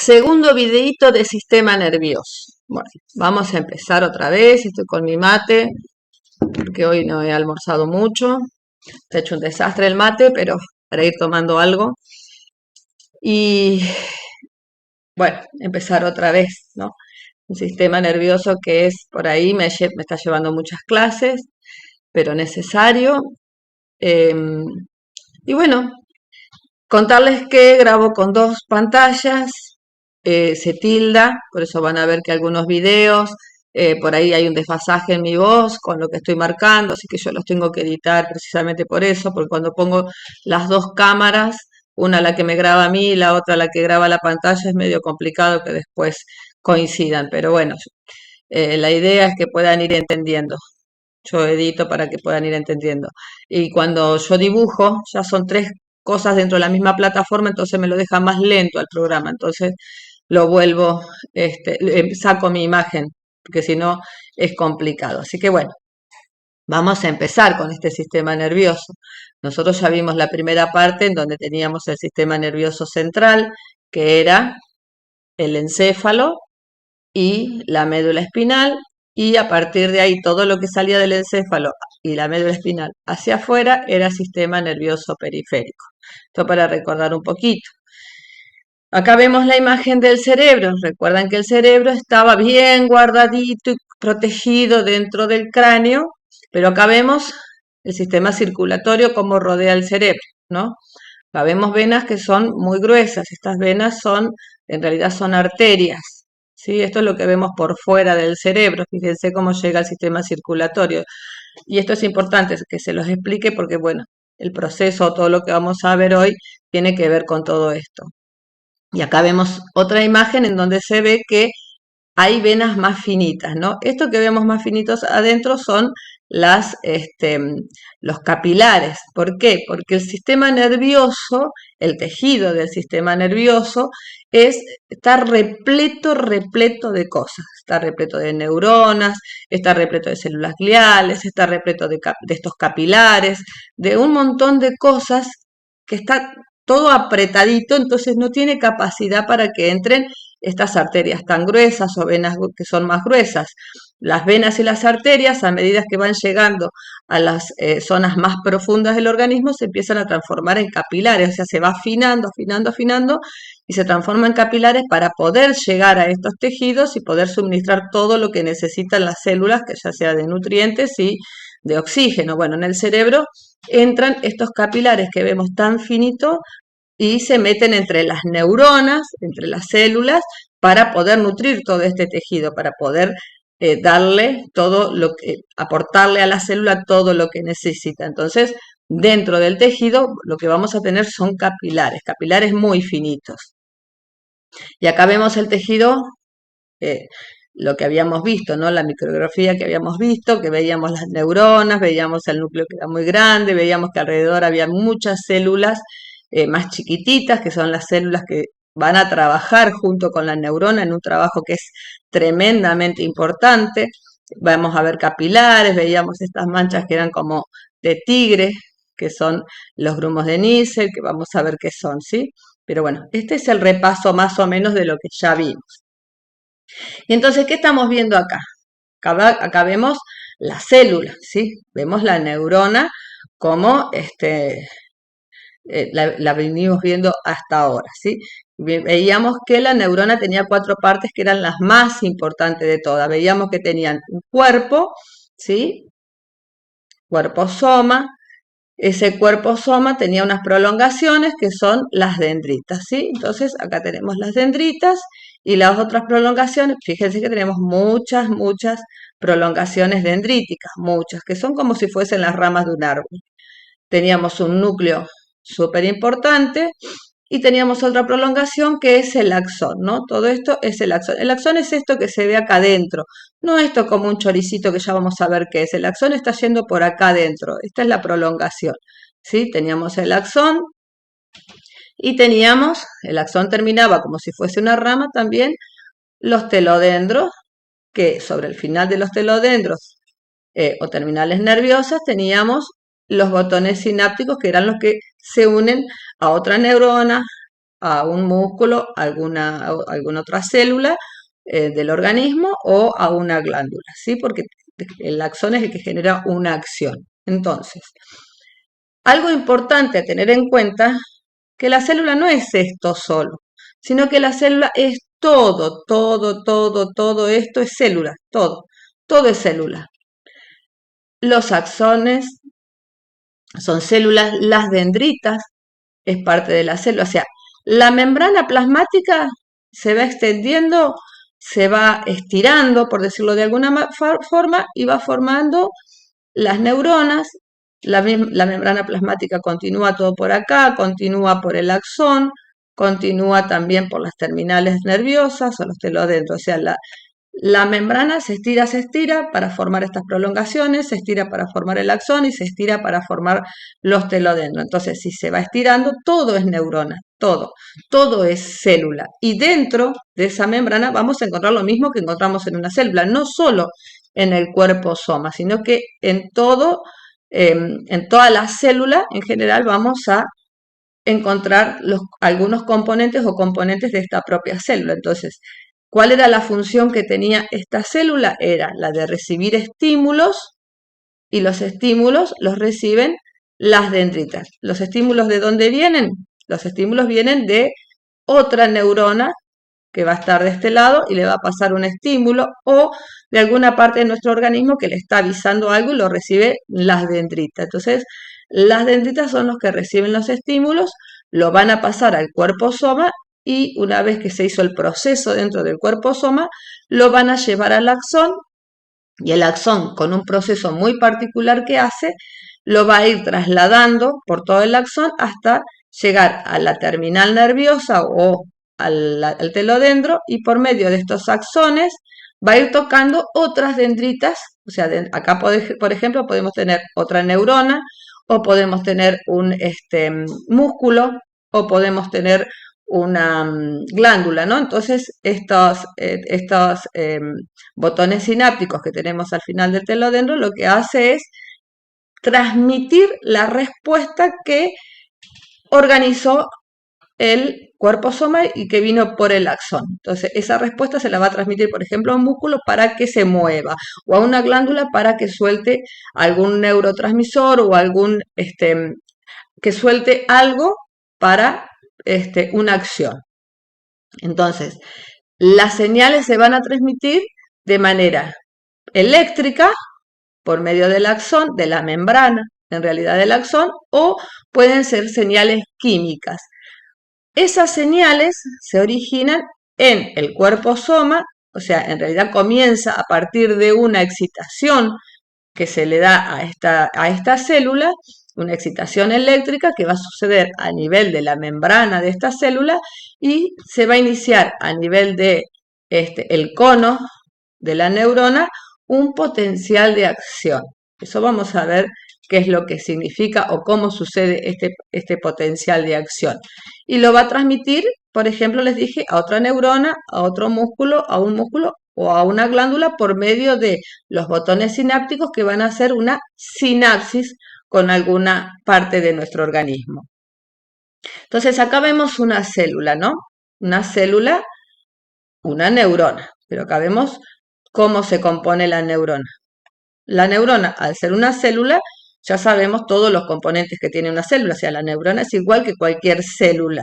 Segundo videíto de sistema nervioso. Bueno, vamos a empezar otra vez. Estoy con mi mate, porque hoy no he almorzado mucho. Está hecho un desastre el mate, pero para ir tomando algo. Y bueno, empezar otra vez, ¿no? Un sistema nervioso que es por ahí, me está llevando muchas clases, pero necesario. Em, y bueno, contarles que grabo con dos pantallas, se tilda, por eso van a ver que algunos videos, por ahí hay un desfasaje en mi voz con lo que estoy marcando, así que yo los tengo que editar precisamente por eso, porque cuando pongo las dos cámaras, una la que me graba a mí y la otra la que graba la pantalla, es medio complicado que después coincidan, pero bueno, la idea es que puedan ir entendiendo. Yo edito para que puedan ir entendiendo. Y cuando yo dibujo, ya son tres cosas dentro de la misma plataforma, entonces me lo deja más lento al programa. Entonces lo vuelvo, saco mi imagen, porque si no es complicado. Así que bueno, vamos a empezar con este sistema nervioso. Nosotros ya vimos la primera parte en donde teníamos el sistema nervioso central, que era el encéfalo y la médula espinal, y a partir de ahí todo lo que salía del encéfalo y la médula espinal hacia afuera era sistema nervioso periférico. Esto para recordar un poquito. Acá vemos la imagen del cerebro. Recuerdan que el cerebro estaba bien guardadito y protegido dentro del cráneo, pero acá vemos el sistema circulatorio como rodea el cerebro, ¿no? Acá vemos venas que son muy gruesas. Estas venas son, en realidad son arterias, ¿sí? Esto es lo que vemos por fuera del cerebro. Fíjense cómo llega al sistema circulatorio. Y esto es importante que se los explique porque, bueno, el proceso, todo lo que vamos a ver hoy, tiene que ver con todo esto. Y acá vemos otra imagen en donde se ve que hay venas más finitas, ¿no? Esto que vemos más finitos adentro son los capilares. ¿Por qué? Porque el sistema nervioso, el tejido del sistema nervioso, está repleto de cosas. Está repleto de neuronas, está repleto de células gliales, está repleto de estos capilares, de un montón de cosas que está todo apretadito, entonces no tiene capacidad para que entren estas arterias tan gruesas o venas que son más gruesas. Las venas y las arterias, a medida que van llegando a las zonas más profundas del organismo, se empiezan a transformar en capilares, o sea, se va afinando y se transforma en capilares para poder llegar a estos tejidos y poder suministrar todo lo que necesitan las células, que ya sea de nutrientes y de oxígeno. Bueno, en el cerebro entran estos capilares que vemos tan finitos y se meten entre las neuronas, entre las células, para poder nutrir todo este tejido, para poder darle todo lo que, aportarle a la célula todo lo que necesita. Entonces, dentro del tejido, lo que vamos a tener son capilares muy finitos. Y acá vemos el tejido, eh, lo que habíamos visto, ¿no? La micrografía que habíamos visto, que veíamos las neuronas, veíamos el núcleo que era muy grande, veíamos que alrededor había muchas células más chiquititas, que son las células que van a trabajar junto con la neurona en un trabajo que es tremendamente importante. Vamos a ver capilares, veíamos estas manchas que eran como de tigre, que son los grumos de Nissen, que vamos a ver qué son, ¿sí? Pero bueno, este es el repaso más o menos de lo que ya vimos. Y entonces, ¿qué estamos viendo acá? Acá vemos la célula, ¿sí? Vemos la neurona como la venimos viendo hasta ahora, ¿sí? Veíamos que la neurona tenía cuatro partes que eran las más importantes de todas. Veíamos que tenían un cuerpo, ¿sí? Cuerpo soma. Ese cuerpo soma tenía unas prolongaciones que son las dendritas, ¿sí? Entonces, acá tenemos las dendritas y las otras prolongaciones. Fíjense que tenemos muchas prolongaciones dendríticas, muchas, que son como si fuesen las ramas de un árbol. Teníamos un núcleo súper importante y teníamos otra prolongación que es el axón, ¿no? Todo esto es el axón. El axón es esto que se ve acá adentro, no esto como un choricito que ya vamos a ver qué es. El axón está yendo por acá adentro, esta es la prolongación, ¿sí? Teníamos el axón y teníamos, el axón terminaba como si fuese una rama también, los telodendros, que sobre el final de los telodendros o terminales nerviosas teníamos los botones sinápticos, que eran los que se unen a otra neurona, a un músculo, alguna otra célula del organismo o a una glándula, ¿sí? Porque el axón es el que genera una acción. Entonces, algo importante a tener en cuenta, que la célula no es esto solo, sino que la célula es todo, todo esto es célula, todo es célula. Los axones son células, las dendritas es parte de la célula, o sea, la membrana plasmática se va extendiendo, se va estirando, por decirlo de alguna forma, y va formando las neuronas. La membrana plasmática continúa todo por acá, continúa por el axón, continúa también por las terminales nerviosas o los telodendros. O sea, la membrana se estira para formar estas prolongaciones, se estira para formar el axón y se estira para formar los telodendros. Entonces, si se va estirando, todo es neurona, todo es célula. Y dentro de esa membrana vamos a encontrar lo mismo que encontramos en una célula, no solo en el cuerpo soma, sino que en toda la célula en general vamos a encontrar algunos componentes o componentes de esta propia célula. Entonces, ¿cuál era la función que tenía esta célula? Era la de recibir estímulos, y los estímulos los reciben las dendritas. ¿Los estímulos de dónde vienen? Los estímulos vienen de otra neurona que va a estar de este lado y le va a pasar un estímulo, o de alguna parte de nuestro organismo que le está avisando algo y lo recibe las dendritas. Entonces, las dendritas son los que reciben los estímulos, lo van a pasar al cuerpo soma y una vez que se hizo el proceso dentro del cuerpo soma, lo van a llevar al axón, y el axón, con un proceso muy particular que hace, lo va a ir trasladando por todo el axón hasta llegar a la terminal nerviosa o al telodendro, y por medio de estos axones va a ir tocando otras dendritas. O sea, acá por ejemplo podemos tener otra neurona, o podemos tener un músculo, o podemos tener una glándula, ¿no? Entonces, estos botones sinápticos que tenemos al final del telodendro lo que hace es transmitir la respuesta que organizó el cuerpo soma y que vino por el axón. Entonces, esa respuesta se la va a transmitir, por ejemplo, a un músculo para que se mueva, o a una glándula para que suelte algún neurotransmisor o que suelte algo para una acción. Entonces, las señales se van a transmitir de manera eléctrica por medio del axón, de la membrana, en realidad del axón, o pueden ser señales químicas. Esas señales se originan en el cuerpo soma, o sea, en realidad comienza a partir de una excitación que se le da a esta célula, una excitación eléctrica que va a suceder a nivel de la membrana de esta célula y se va a iniciar a nivel de el cono de la neurona un potencial de acción. Eso vamos a ver qué es lo que significa o cómo sucede este potencial de acción. Y lo va a transmitir, por ejemplo, les dije, a otra neurona, a otro músculo, a un músculo o a una glándula por medio de los botones sinápticos que van a hacer una sinapsis con alguna parte de nuestro organismo. Entonces acá vemos una célula, ¿no? Una célula, una neurona, pero acá vemos cómo se compone la neurona. La neurona, al ser una célula, ya sabemos todos los componentes que tiene una célula, o sea, la neurona es igual que cualquier célula.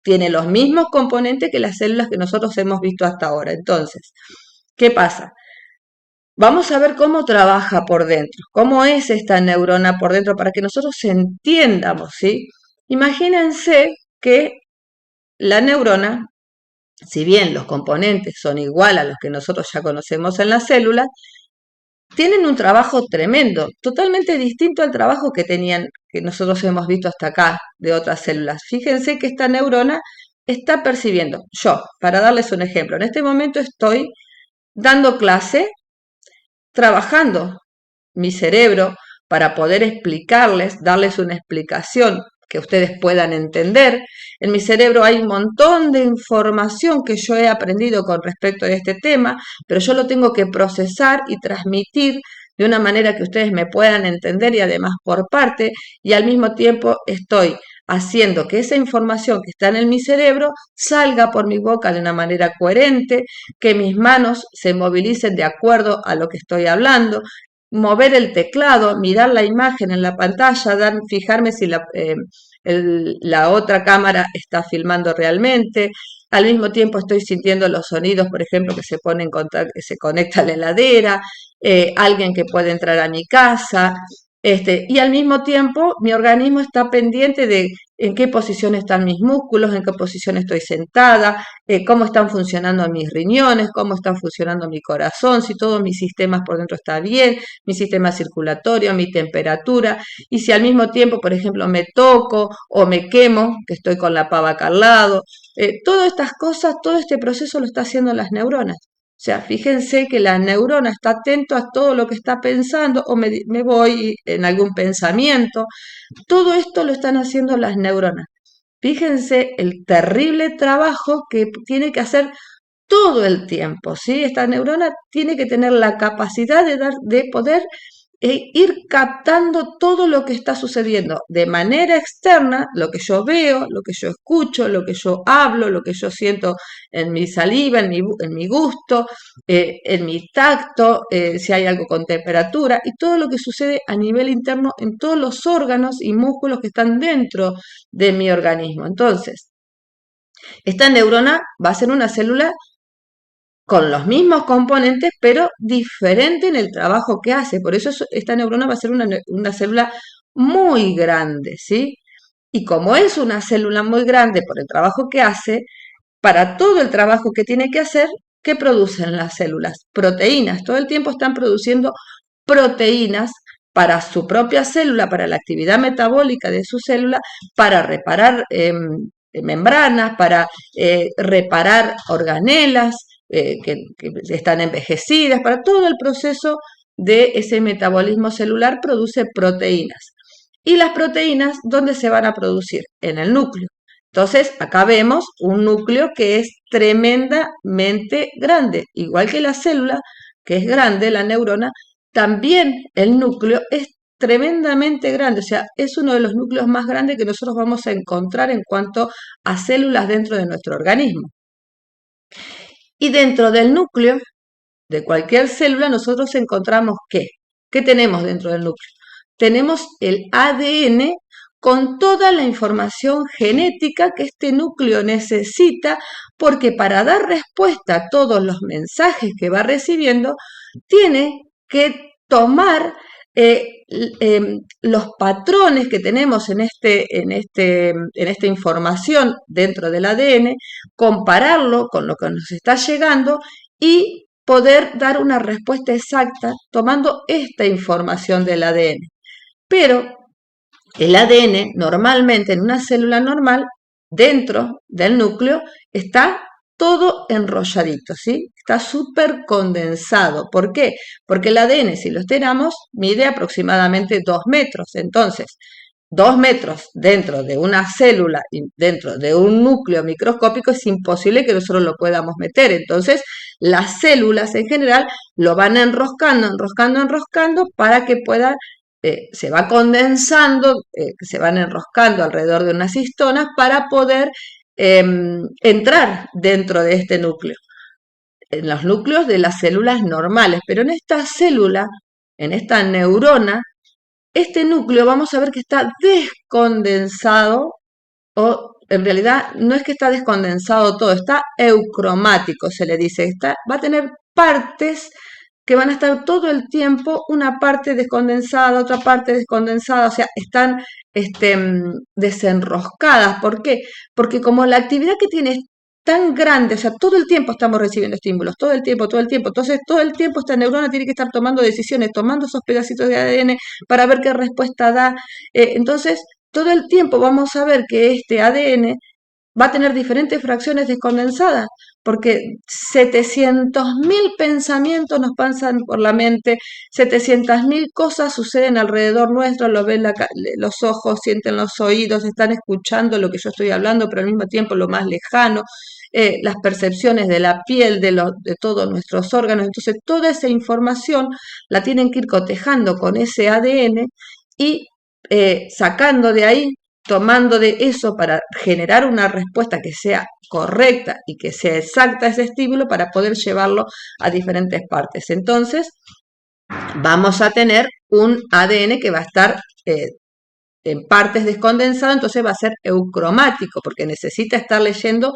Tiene los mismos componentes que las células que nosotros hemos visto hasta ahora. Entonces, ¿qué pasa? Vamos a ver cómo trabaja por dentro, cómo es esta neurona por dentro para que nosotros entiendamos, ¿sí? Imagínense que la neurona, si bien los componentes son igual a los que nosotros ya conocemos en las células, tienen un trabajo tremendo, totalmente distinto al trabajo que nosotros hemos visto hasta acá de otras células. Fíjense que esta neurona está percibiendo. Yo, para darles un ejemplo, en este momento estoy dando clase, trabajando mi cerebro para poder explicarles, darles una explicación que ustedes puedan entender. En mi cerebro hay un montón de información que yo he aprendido con respecto a este tema, pero yo lo tengo que procesar y transmitir de una manera que ustedes me puedan entender y además por parte, y al mismo tiempo estoy haciendo que esa información que está en mi cerebro salga por mi boca de una manera coherente, que mis manos se movilicen de acuerdo a lo que estoy hablando, mover el teclado, mirar la imagen en la pantalla, fijarme si la otra cámara está filmando realmente. Al mismo tiempo estoy sintiendo los sonidos, por ejemplo, que se pone en contacto, que se conecta a la heladera, alguien que puede entrar a mi casa, y al mismo tiempo mi organismo está pendiente de en qué posición están mis músculos, en qué posición estoy sentada, cómo están funcionando mis riñones, cómo está funcionando mi corazón, si todos mis sistemas por dentro está bien, mi sistema circulatorio, mi temperatura, y si al mismo tiempo, por ejemplo, me toco o me quemo, que estoy con la pava acá al lado, todas estas cosas, todo este proceso lo está haciendo las neuronas. O sea, fíjense que la neurona está atento a todo lo que está pensando o me voy en algún pensamiento. Todo esto lo están haciendo las neuronas. Fíjense el terrible trabajo que tiene que hacer todo el tiempo, ¿sí? Esta neurona tiene que tener la capacidad de poder ir captando todo lo que está sucediendo de manera externa, lo que yo veo, lo que yo escucho, lo que yo hablo, lo que yo siento en mi saliva, en mi gusto, en mi tacto, si hay algo con temperatura, y todo lo que sucede a nivel interno en todos los órganos y músculos que están dentro de mi organismo. Entonces, esta neurona va a ser una célula con los mismos componentes, pero diferente en el trabajo que hace. Por eso esta neurona va a ser una célula muy grande, ¿sí? Y como es una célula muy grande por el trabajo que hace, para todo el trabajo que tiene que hacer, ¿qué producen las células? Proteínas. Todo el tiempo están produciendo proteínas para su propia célula, para la actividad metabólica de su célula, para reparar membranas, para reparar organelas que están envejecidas, para todo el proceso de ese metabolismo celular produce proteínas. Y las proteínas, ¿dónde se van a producir? En el núcleo. Entonces, acá vemos un núcleo que es tremendamente grande, igual que la célula, que es grande, la neurona, también el núcleo es tremendamente grande, o sea, es uno de los núcleos más grandes que nosotros vamos a encontrar en cuanto a células dentro de nuestro organismo. Y dentro del núcleo de cualquier célula nosotros encontramos ¿qué? ¿Qué tenemos dentro del núcleo? Tenemos el ADN con toda la información genética que este núcleo necesita, porque para dar respuesta a todos los mensajes que va recibiendo, tiene que tomar los patrones que tenemos en esta información dentro del ADN, compararlo con lo que nos está llegando y poder dar una respuesta exacta tomando esta información del ADN. Pero el ADN normalmente en una célula normal, dentro del núcleo, está todo enrolladito, ¿sí? Está súper condensado. ¿Por qué? Porque el ADN, si lo estiramos, mide aproximadamente 2 metros. Entonces, 2 metros dentro de una célula, dentro de un núcleo microscópico, es imposible que nosotros lo podamos meter. Entonces, las células en general lo van enroscando, enroscando, enroscando para que pueda se va condensando, se van enroscando alrededor de unas histonas para poder entrar dentro de este núcleo, en los núcleos de las células normales. Pero en esta célula, en esta neurona, este núcleo vamos a ver que está descondensado, o en realidad no es que está descondensado todo, está eucromático, se le dice. Va a tener partes que van a estar todo el tiempo, una parte descondensada, otra parte descondensada, o sea, están desenroscadas. ¿Por qué? Porque como la actividad que tiene es tan grande, o sea, todo el tiempo estamos recibiendo estímulos, todo el tiempo, todo el tiempo. Entonces, todo el tiempo esta neurona tiene que estar tomando decisiones, tomando esos pedacitos de ADN para ver qué respuesta da. Entonces, todo el tiempo vamos a ver que este ADN va a tener diferentes fracciones descondensadas, porque 700.000 pensamientos nos pasan por la mente, 700.000 cosas suceden alrededor nuestro, lo ven los ojos, sienten los oídos, están escuchando lo que yo estoy hablando, pero al mismo tiempo lo más lejano, las percepciones de la piel, de todos nuestros órganos. Entonces, toda esa información la tienen que ir cotejando con ese ADN y sacando de ahí tomando de eso para generar una respuesta que sea correcta y que sea exacta ese estímulo para poder llevarlo a diferentes partes. Entonces, vamos a tener un ADN que va a estar en partes descondensado, entonces va a ser eucromático, porque necesita estar leyendo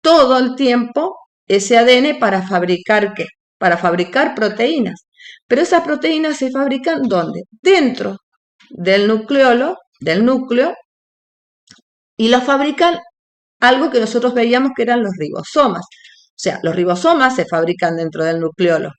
todo el tiempo ese ADN para fabricar ¿qué? Para fabricar proteínas. Pero esas proteínas se fabrican ¿dónde? Dentro del núcleo, y lo fabrican algo que nosotros veíamos que eran los ribosomas. O sea, los ribosomas se fabrican dentro del nucleolo.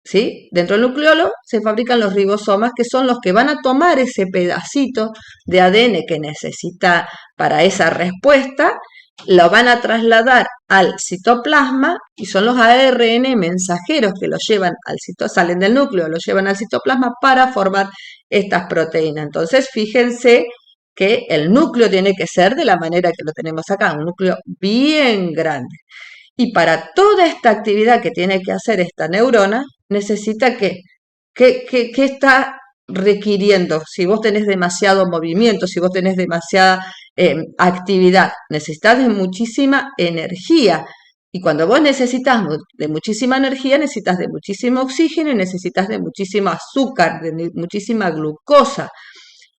¿Sí? Dentro del nucleolo se fabrican los ribosomas, que son los que van a tomar ese pedacito de ADN que necesita para esa respuesta, lo van a trasladar al citoplasma y son los ARN mensajeros que lo llevan al salen del núcleo, lo llevan al citoplasma para formar estas proteínas. Entonces, fíjense que el núcleo tiene que ser de la manera que lo tenemos acá, un núcleo bien grande. Y para toda esta actividad que tiene que hacer esta neurona, necesita que está requiriendo. Si vos tenés demasiado movimiento, si vos tenés demasiada actividad, necesitas de muchísima energía. Y cuando vos necesitas de muchísima energía, necesitas de muchísimo oxígeno y necesitas de muchísimo azúcar, de muchísima glucosa,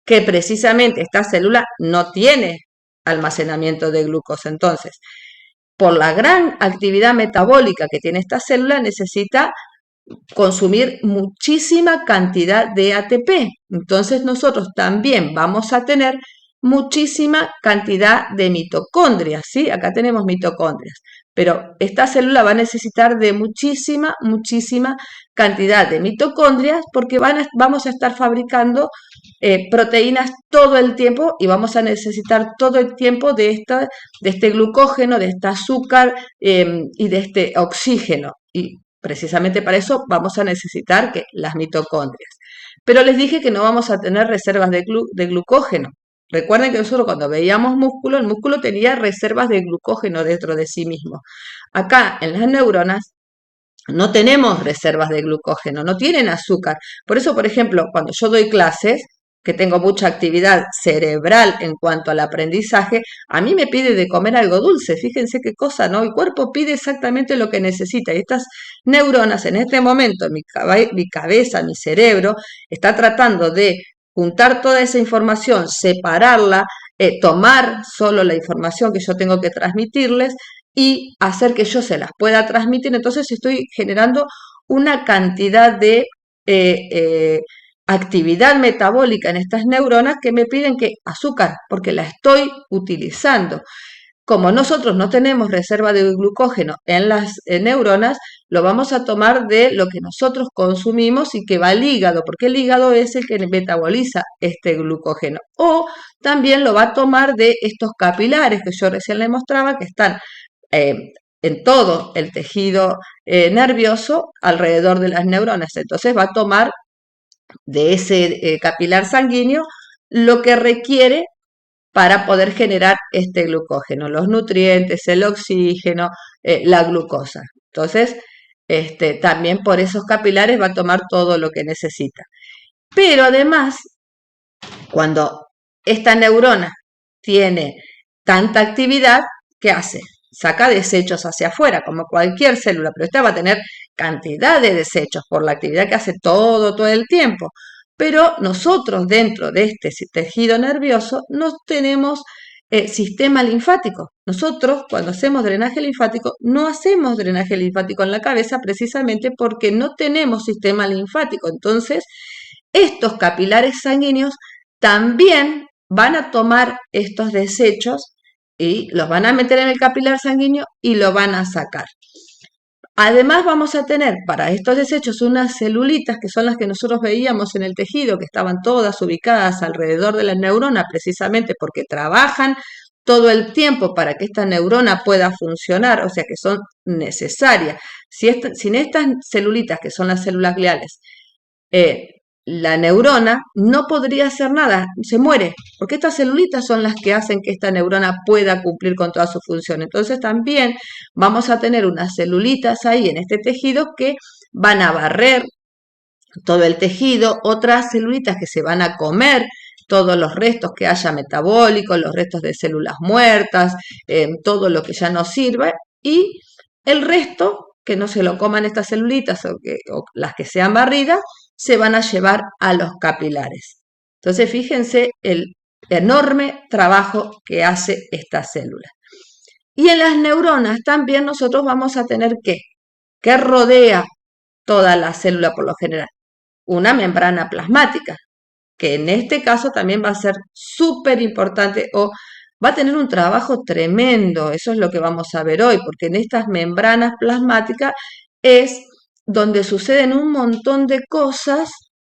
que precisamente esta célula no tiene almacenamiento de glucosa. Entonces, por la gran actividad metabólica que tiene esta célula, necesita consumir muchísima cantidad de ATP. Entonces nosotros también vamos a tener muchísima cantidad de mitocondrias, ¿sí? Acá tenemos mitocondrias, pero esta célula va a necesitar de muchísima cantidad de mitocondrias porque vamos a estar fabricando proteínas todo el tiempo y vamos a necesitar todo el tiempo de este glucógeno, de este azúcar y de este oxígeno. Y precisamente para eso vamos a necesitar las mitocondrias. Pero les dije que no vamos a tener reservas de glucógeno. Recuerden que nosotros cuando veíamos músculo, el músculo tenía reservas de glucógeno dentro de sí mismo. Acá en las neuronas no tenemos reservas de glucógeno, no tienen azúcar. Por eso, por ejemplo, cuando yo doy clases, que tengo mucha actividad cerebral en cuanto al aprendizaje, a mí me pide de comer algo dulce. Fíjense qué cosa, ¿no? El cuerpo pide exactamente lo que necesita. Y estas neuronas en este momento, mi cabeza, mi cerebro, está tratando de juntar toda esa información, separarla, tomar solo la información que yo tengo que transmitirles y hacer que yo se las pueda transmitir. Entonces estoy generando una cantidad de actividad metabólica en estas neuronas que me piden que azúcar, porque la estoy utilizando. Como nosotros no tenemos reserva de glucógeno en las neuronas, lo vamos a tomar de lo que nosotros consumimos y que va al hígado, porque el hígado es el que metaboliza este glucógeno. O también lo va a tomar de estos capilares que yo recién les mostraba, que están en todo el tejido nervioso alrededor de las neuronas. Entonces va a tomar de ese capilar sanguíneo lo que requiere para poder generar este glucógeno, los nutrientes, el oxígeno, la glucosa. Entonces, también por esos capilares va a tomar todo lo que necesita. Pero además, cuando esta neurona tiene tanta actividad, ¿qué hace? Saca desechos hacia afuera, como cualquier célula, pero esta va a tener cantidad de desechos por la actividad que hace todo el tiempo. Pero nosotros dentro de este tejido nervioso no tenemos sistema linfático. Nosotros cuando hacemos drenaje linfático no hacemos drenaje linfático en la cabeza precisamente porque no tenemos sistema linfático. Entonces, estos capilares sanguíneos también van a tomar estos desechos y los van a meter en el capilar sanguíneo y lo van a sacar. Además vamos a tener para estos desechos unas celulitas que son las que nosotros veíamos en el tejido, que estaban todas ubicadas alrededor de la neurona precisamente porque trabajan todo el tiempo para que esta neurona pueda funcionar, o sea que son necesarias. Sin estas celulitas, que son las células gliales, la neurona no podría hacer nada, se muere, porque estas celulitas son las que hacen que esta neurona pueda cumplir con toda su función. Entonces también vamos a tener unas celulitas ahí en este tejido que van a barrer todo el tejido, otras celulitas que se van a comer todos los restos que haya metabólicos, los restos de células muertas, todo lo que ya no sirve, y el resto, que no se lo coman estas celulitas o las que sean barridas, se van a llevar a los capilares. Entonces, fíjense el enorme trabajo que hace esta célula. Y en las neuronas también nosotros vamos a tener que rodea toda la célula por lo general, una membrana plasmática, que en este caso también va a ser súper importante o va a tener un trabajo tremendo. Eso es lo que vamos a ver hoy, porque en estas membranas plasmáticas es donde suceden un montón de cosas,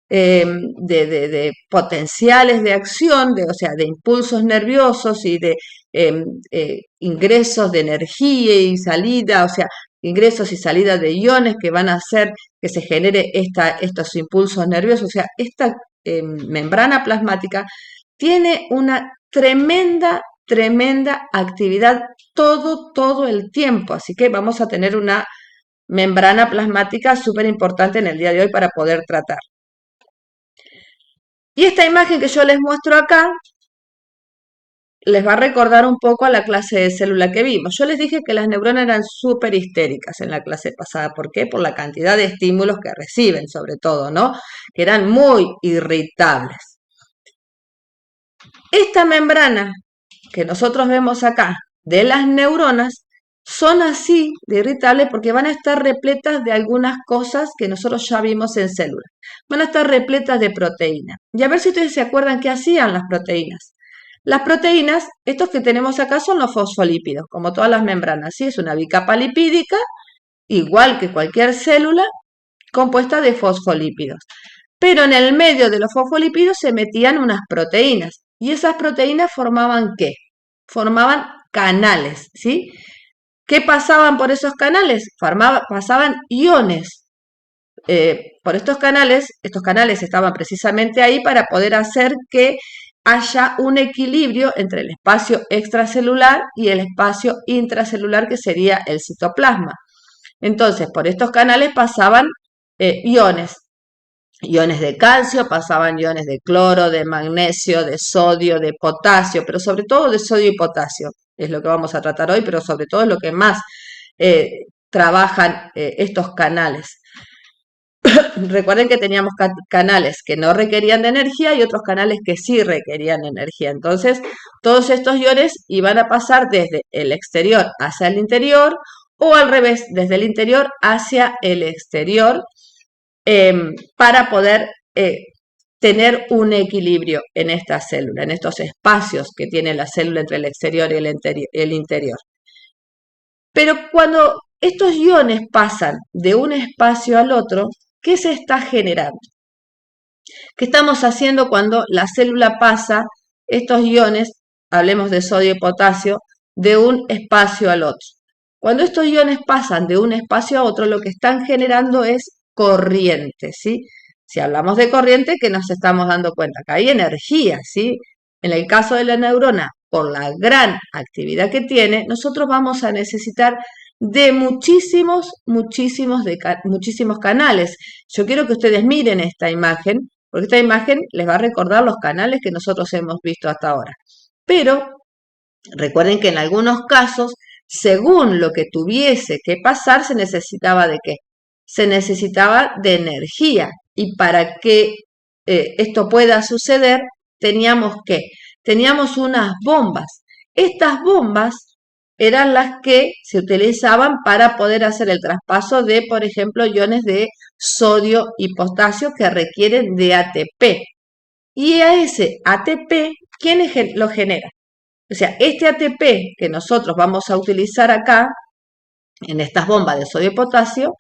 de potenciales de acción, o sea, de impulsos nerviosos y de ingresos de energía y salida, o sea, ingresos y salidas de iones que van a hacer que se genere estos impulsos nerviosos. O sea, esta membrana plasmática tiene una tremenda actividad todo el tiempo. Así que vamos a tener una membrana plasmática súper importante en el día de hoy para poder tratar. Y esta imagen que yo les muestro acá les va a recordar un poco a la clase de célula que vimos. Yo les dije que las neuronas eran súper histéricas en la clase pasada. ¿Por qué? Por la cantidad de estímulos que reciben, sobre todo, ¿no? Que eran muy irritables. Esta membrana que nosotros vemos acá de las neuronas son así de irritables porque van a estar repletas de algunas cosas que nosotros ya vimos en células. Van a estar repletas de proteínas. Y a ver si ustedes se acuerdan qué hacían las proteínas. Las proteínas, estos que tenemos acá son los fosfolípidos, como todas las membranas. ¿Sí? Es una bicapa lipídica, igual que cualquier célula, compuesta de fosfolípidos. Pero en el medio de los fosfolípidos se metían unas proteínas. ¿Y esas proteínas formaban qué? Formaban canales, ¿sí? ¿Qué pasaban por esos canales? Pasaban iones. Por estos canales estaban precisamente ahí para poder hacer que haya un equilibrio entre el espacio extracelular y el espacio intracelular, que sería el citoplasma. Entonces, por estos canales pasaban iones de calcio, pasaban iones de cloro, de magnesio, de sodio, de potasio, pero sobre todo de sodio y potasio, es lo que vamos a tratar hoy, pero sobre todo es lo que más trabajan estos canales. Recuerden que teníamos canales que no requerían de energía y otros canales que sí requerían energía. Entonces, todos estos iones iban a pasar desde el exterior hacia el interior o al revés, desde el interior hacia el exterior, para poder tener un equilibrio en esta célula, en estos espacios que tiene la célula entre el exterior y el interior. Pero cuando estos iones pasan de un espacio al otro, ¿qué se está generando? ¿Qué estamos haciendo cuando la célula pasa estos iones, hablemos de sodio y potasio, de un espacio al otro? Cuando estos iones pasan de un espacio a otro, lo que están generando es corriente, ¿sí? Si hablamos de corriente, ¿qué nos estamos dando cuenta? Que hay energía, ¿sí? En el caso de la neurona, por la gran actividad que tiene, nosotros vamos a necesitar de muchísimos canales. Yo quiero que ustedes miren esta imagen, porque esta imagen les va a recordar los canales que nosotros hemos visto hasta ahora. Pero recuerden que en algunos casos, según lo que tuviese que pasar, se necesitaba de ¿qué? Se necesitaba de energía. Y para que esto pueda suceder, teníamos unas bombas. Estas bombas eran las que se utilizaban para poder hacer el traspaso de, por ejemplo, iones de sodio y potasio que requieren de ATP. Y a ese ATP, ¿quién lo genera? O sea, este ATP que nosotros vamos a utilizar acá, en estas bombas de sodio y potasio,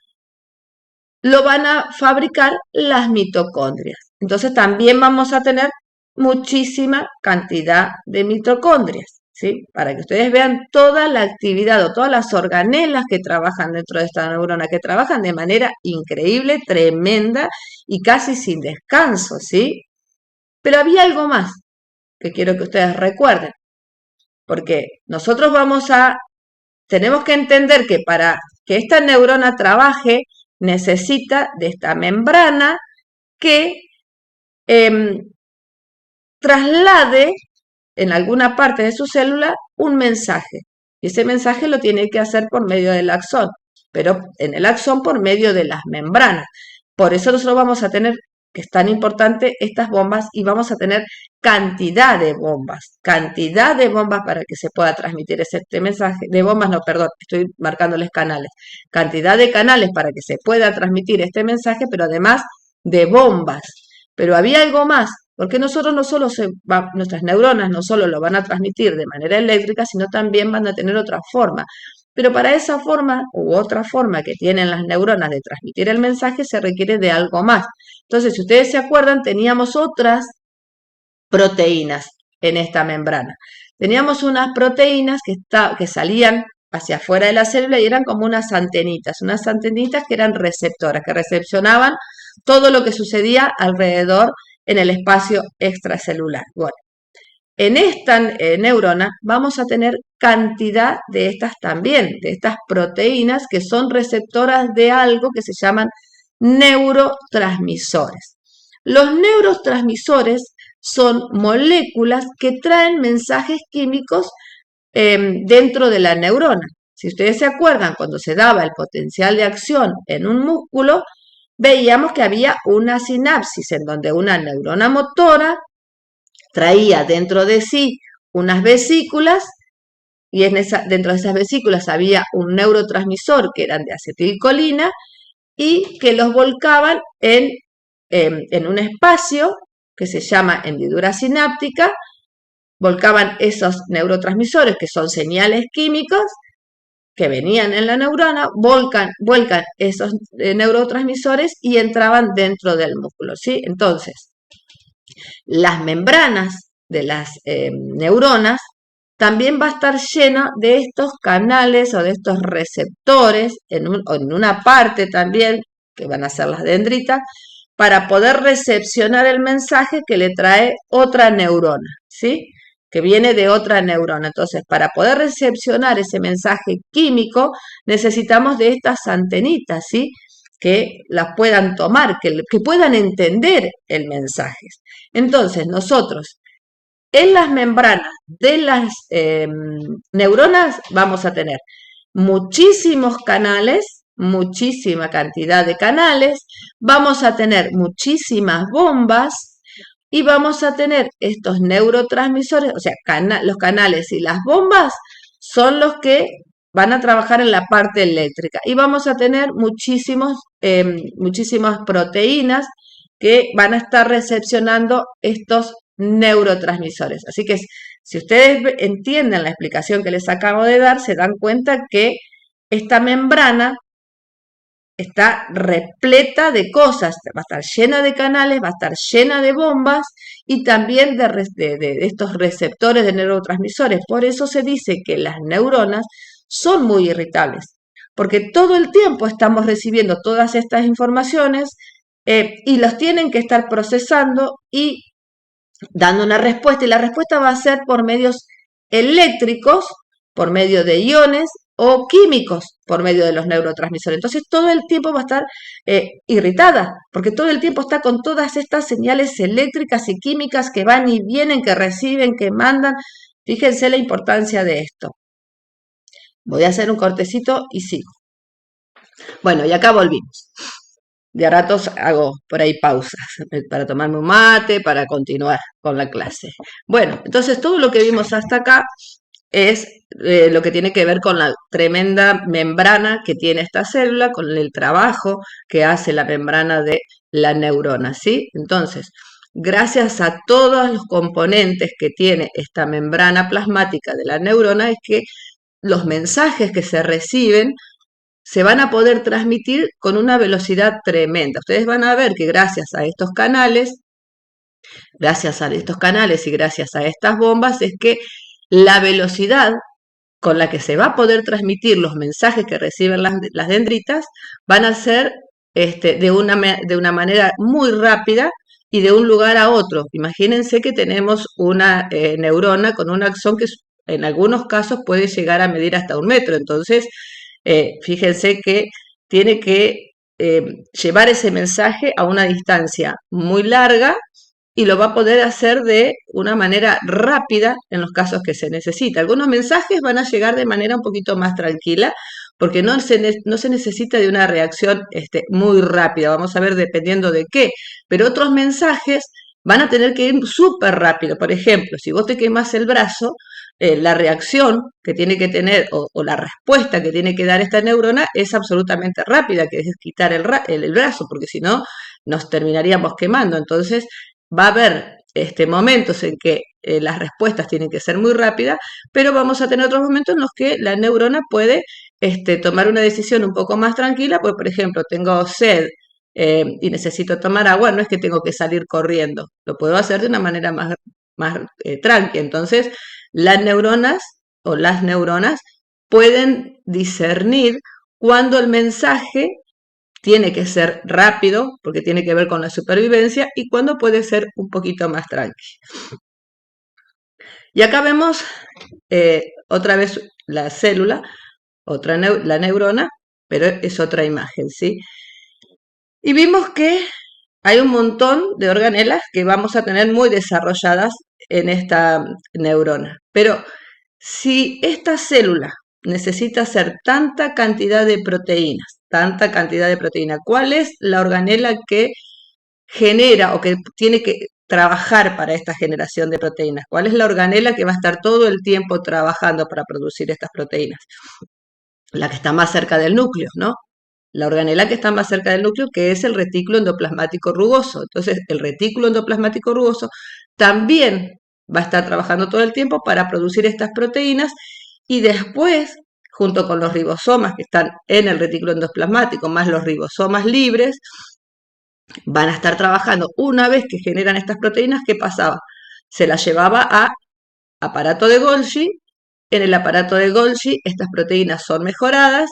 lo van a fabricar las mitocondrias. Entonces también vamos a tener muchísima cantidad de mitocondrias, ¿sí? Para que ustedes vean toda la actividad o todas las organelas que trabajan dentro de esta neurona, que trabajan de manera increíble, tremenda y casi sin descanso, ¿sí? Pero había algo más que quiero que ustedes recuerden, porque nosotros tenemos que entender que para que esta neurona trabaje, necesita de esta membrana que traslade en alguna parte de su célula un mensaje. Y ese mensaje lo tiene que hacer por medio del axón, pero en el axón por medio de las membranas. Por eso nosotros vamos a tener, que es tan importante, estas bombas y vamos a tener cantidad de bombas para que se pueda transmitir este mensaje. De bombas, no, perdón, estoy marcándoles canales. Cantidad de canales para que se pueda transmitir este mensaje, pero además de bombas. Pero había algo más, porque nosotros no solo nuestras neuronas no solo lo van a transmitir de manera eléctrica, sino también van a tener otra forma. Pero para esa forma u otra forma que tienen las neuronas de transmitir el mensaje se requiere de algo más. Entonces, si ustedes se acuerdan, teníamos otras proteínas en esta membrana. Teníamos unas proteínas que salían hacia afuera de la célula y eran como unas antenitas que eran receptoras, que recepcionaban todo lo que sucedía alrededor en el espacio extracelular. Bueno, en esta neurona vamos a tener cantidad de estas también, de estas proteínas que son receptoras de algo que se llaman neurotransmisores. Los neurotransmisores son moléculas que traen mensajes químicos dentro de la neurona. Si ustedes se acuerdan, cuando se daba el potencial de acción en un músculo, veíamos que había una sinapsis en donde una neurona motora traía dentro de sí unas vesículas y dentro de esas vesículas había un neurotransmisor que eran de acetilcolina y que los volcaban en un espacio que se llama hendidura sináptica, volcaban esos neurotransmisores que son señales químicos que venían en la neurona, vuelcan esos neurotransmisores y entraban dentro del músculo, ¿sí? Entonces, las membranas de las neuronas también va a estar llena de estos canales o de estos receptores, en una parte también, que van a ser las dendritas, para poder recepcionar el mensaje que le trae otra neurona, ¿sí? Que viene de otra neurona. Entonces, para poder recepcionar ese mensaje químico, necesitamos de estas antenitas, ¿sí? Que las puedan tomar, que puedan entender el mensaje. Entonces, nosotros en las membranas de las neuronas vamos a tener muchísimos canales, muchísima cantidad de canales, vamos a tener muchísimas bombas y vamos a tener estos neurotransmisores, o sea, los canales y las bombas son los que van a trabajar en la parte eléctrica y vamos a tener muchísimas proteínas que van a estar recepcionando estos neurotransmisores. Así que si ustedes entienden la explicación que les acabo de dar, se dan cuenta que esta membrana está repleta de cosas, va a estar llena de canales, va a estar llena de bombas y también de estos receptores de neurotransmisores. Por eso se dice que las neuronas son muy irritables, porque todo el tiempo estamos recibiendo todas estas informaciones y los tienen que estar procesando y dando una respuesta, y la respuesta va a ser por medios eléctricos, por medio de iones o químicos, por medio de los neurotransmisores. Entonces todo el tiempo va a estar irritada, porque todo el tiempo está con todas estas señales eléctricas y químicas que van y vienen, que reciben, que mandan. Fíjense la importancia de esto. Voy a hacer un cortecito y sigo. Bueno, y acá volvimos. De a ratos hago por ahí pausas para tomarme un mate, para continuar con la clase. Bueno, entonces todo lo que vimos hasta acá es lo que tiene que ver con la tremenda membrana que tiene esta célula, con el trabajo que hace la membrana de la neurona, ¿sí? Entonces, gracias a todos los componentes que tiene esta membrana plasmática de la neurona, es que los mensajes que se reciben se van a poder transmitir con una velocidad tremenda. Ustedes van a ver que gracias a estos canales y gracias a estas bombas es que la velocidad con la que se va a poder transmitir los mensajes que reciben las dendritas van a ser de una manera muy rápida y de un lugar a otro. Imagínense que tenemos una neurona con un axón que en algunos casos puede llegar a medir hasta 1 metro. Entonces, fíjense que tiene que llevar ese mensaje a una distancia muy larga y lo va a poder hacer de una manera rápida en los casos que se necesita. Algunos mensajes van a llegar de manera un poquito más tranquila, porque no se necesita de una reacción muy rápida, vamos a ver dependiendo de qué, pero otros mensajes van a tener que ir súper rápido. Por ejemplo, si vos te quemas el brazo, la reacción que tiene que tener o la respuesta que tiene que dar esta neurona es absolutamente rápida, que es quitar el brazo, porque si no nos terminaríamos quemando. Entonces va a haber momentos en que las respuestas tienen que ser muy rápidas, pero vamos a tener otros momentos en los que la neurona puede tomar una decisión un poco más tranquila, pues por ejemplo tengo sed y necesito tomar agua, no es que tengo que salir corriendo, lo puedo hacer de una manera más tranqui. Entonces, las neuronas o las neuronas pueden discernir cuando el mensaje tiene que ser rápido, porque tiene que ver con la supervivencia, y cuando puede ser un poquito más tranqui. Y acá vemos otra vez la célula, la neurona, pero es otra imagen, ¿sí? Y vimos que hay un montón de organelas que vamos a tener muy desarrolladas en esta neurona. Pero si esta célula necesita hacer tanta cantidad de proteínas, ¿cuál es la organela que genera o que tiene que trabajar para esta generación de proteínas? ¿Cuál es la organela que va a estar todo el tiempo trabajando para producir estas proteínas? La que está más cerca del núcleo, ¿no? La organela que está más cerca del núcleo, que es el retículo endoplasmático rugoso. Entonces, el retículo endoplasmático rugoso también va a estar trabajando todo el tiempo para producir estas proteínas y después, junto con los ribosomas que están en el retículo endoplasmático, más los ribosomas libres, van a estar trabajando. Una vez que generan estas proteínas, ¿qué pasaba? Se las llevaba a aparato de Golgi. En el aparato de Golgi estas proteínas son mejoradas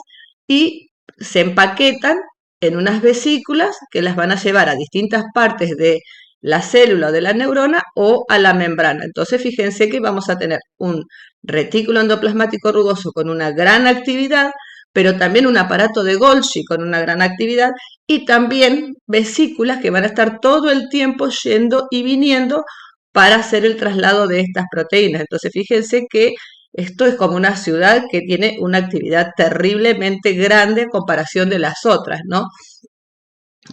y se empaquetan en unas vesículas que las van a llevar a distintas partes de la célula o de la neurona o a la membrana. Entonces fíjense que vamos a tener un retículo endoplasmático rugoso con una gran actividad, pero también un aparato de Golgi con una gran actividad y también vesículas que van a estar todo el tiempo yendo y viniendo para hacer el traslado de estas proteínas. Entonces fíjense que esto es como una ciudad que tiene una actividad terriblemente grande en comparación de las otras, ¿no?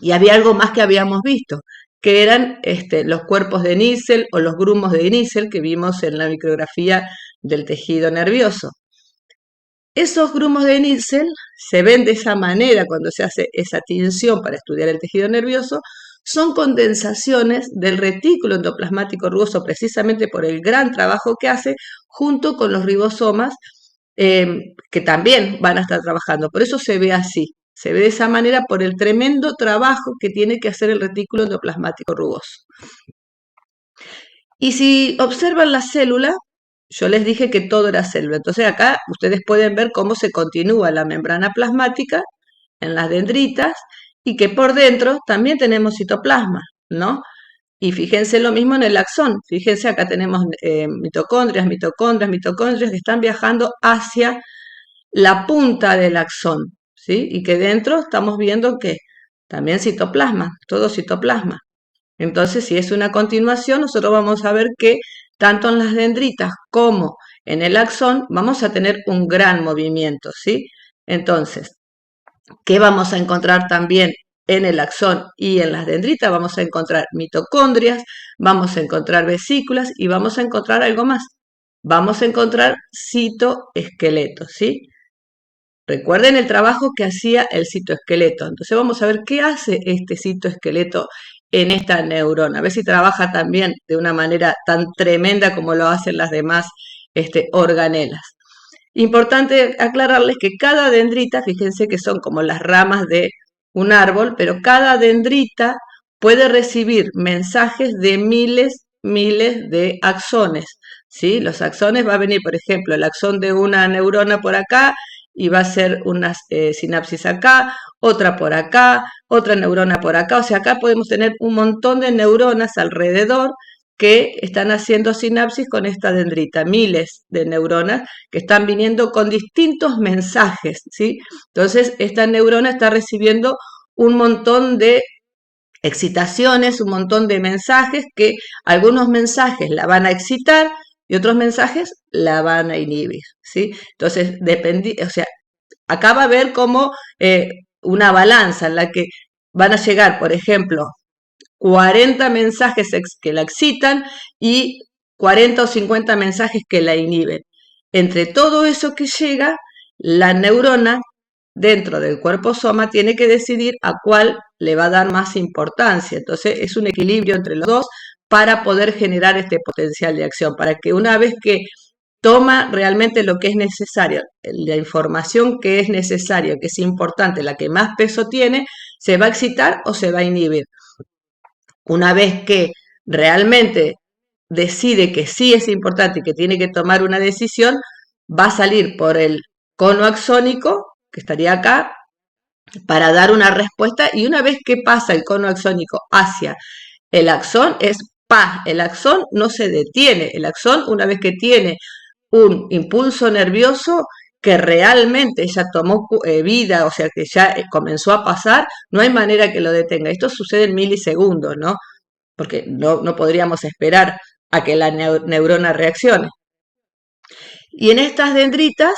Y había algo más que habíamos visto, que eran los cuerpos de Nissl o los grumos de Nissl que vimos en la micrografía del tejido nervioso. Esos grumos de Nissl se ven de esa manera cuando se hace esa tinción para estudiar el tejido nervioso, son condensaciones del retículo endoplasmático rugoso precisamente por el gran trabajo que hace junto con los ribosomas que también van a estar trabajando. Por eso se ve así, se ve de esa manera por el tremendo trabajo que tiene que hacer el retículo endoplasmático rugoso. Y si observan la célula, yo les dije que todo era célula. Entonces acá ustedes pueden ver cómo se continúa la membrana plasmática en las dendritas y que por dentro también tenemos citoplasma, ¿no? Y fíjense lo mismo en el axón. Fíjense, acá tenemos mitocondrias que están viajando hacia la punta del axón, ¿sí? Y que dentro estamos viendo que también citoplasma, todo citoplasma. Entonces, si es una continuación, nosotros vamos a ver que tanto en las dendritas como en el axón vamos a tener un gran movimiento, ¿sí? Entonces, ¿qué vamos a encontrar también en el axón y en las dendritas? Vamos a encontrar mitocondrias, vamos a encontrar vesículas y vamos a encontrar algo más. Vamos a encontrar citoesqueleto, ¿sí? Recuerden el trabajo que hacía el citoesqueleto. Entonces vamos a ver qué hace este citoesqueleto en esta neurona. A ver si trabaja también de una manera tan tremenda como lo hacen las demás organelas. Importante aclararles que cada dendrita, fíjense que son como las ramas de un árbol, pero cada dendrita puede recibir mensajes de miles de axones, ¿sí? Los axones va a venir, por ejemplo, el axón de una neurona por acá y va a ser una sinapsis acá, otra por acá, otra neurona por acá. O sea, acá podemos tener un montón de neuronas alrededor que están haciendo sinapsis con esta dendrita, miles de neuronas que están viniendo con distintos mensajes, ¿sí? Entonces, esta neurona está recibiendo un montón de excitaciones, un montón de mensajes que algunos mensajes la van a excitar y otros mensajes la van a inhibir, ¿sí? Entonces, o sea, acá va a haber como una balanza en la que van a llegar, por ejemplo, 40 mensajes que la excitan y 40 o 50 mensajes que la inhiben. Entre todo eso que llega, la neurona dentro del cuerpo soma tiene que decidir a cuál le va a dar más importancia. Entonces es un equilibrio entre los dos para poder generar este potencial de acción, para que una vez que toma realmente lo que es necesario, la información que es necesaria, que es importante, la que más peso tiene, se va a excitar o se va a inhibir. Una vez que realmente decide que sí es importante y que tiene que tomar una decisión, va a salir por el cono axónico, que estaría acá, para dar una respuesta, y una vez que pasa el cono axónico hacia el axón, es paz, el axón no se detiene, el axón una vez que tiene un impulso nervioso que realmente ya tomó vida, o sea que ya comenzó a pasar, no hay manera que lo detenga. Esto sucede en milisegundos, ¿no? Porque no podríamos esperar a que la neurona reaccione. Y en estas dendritas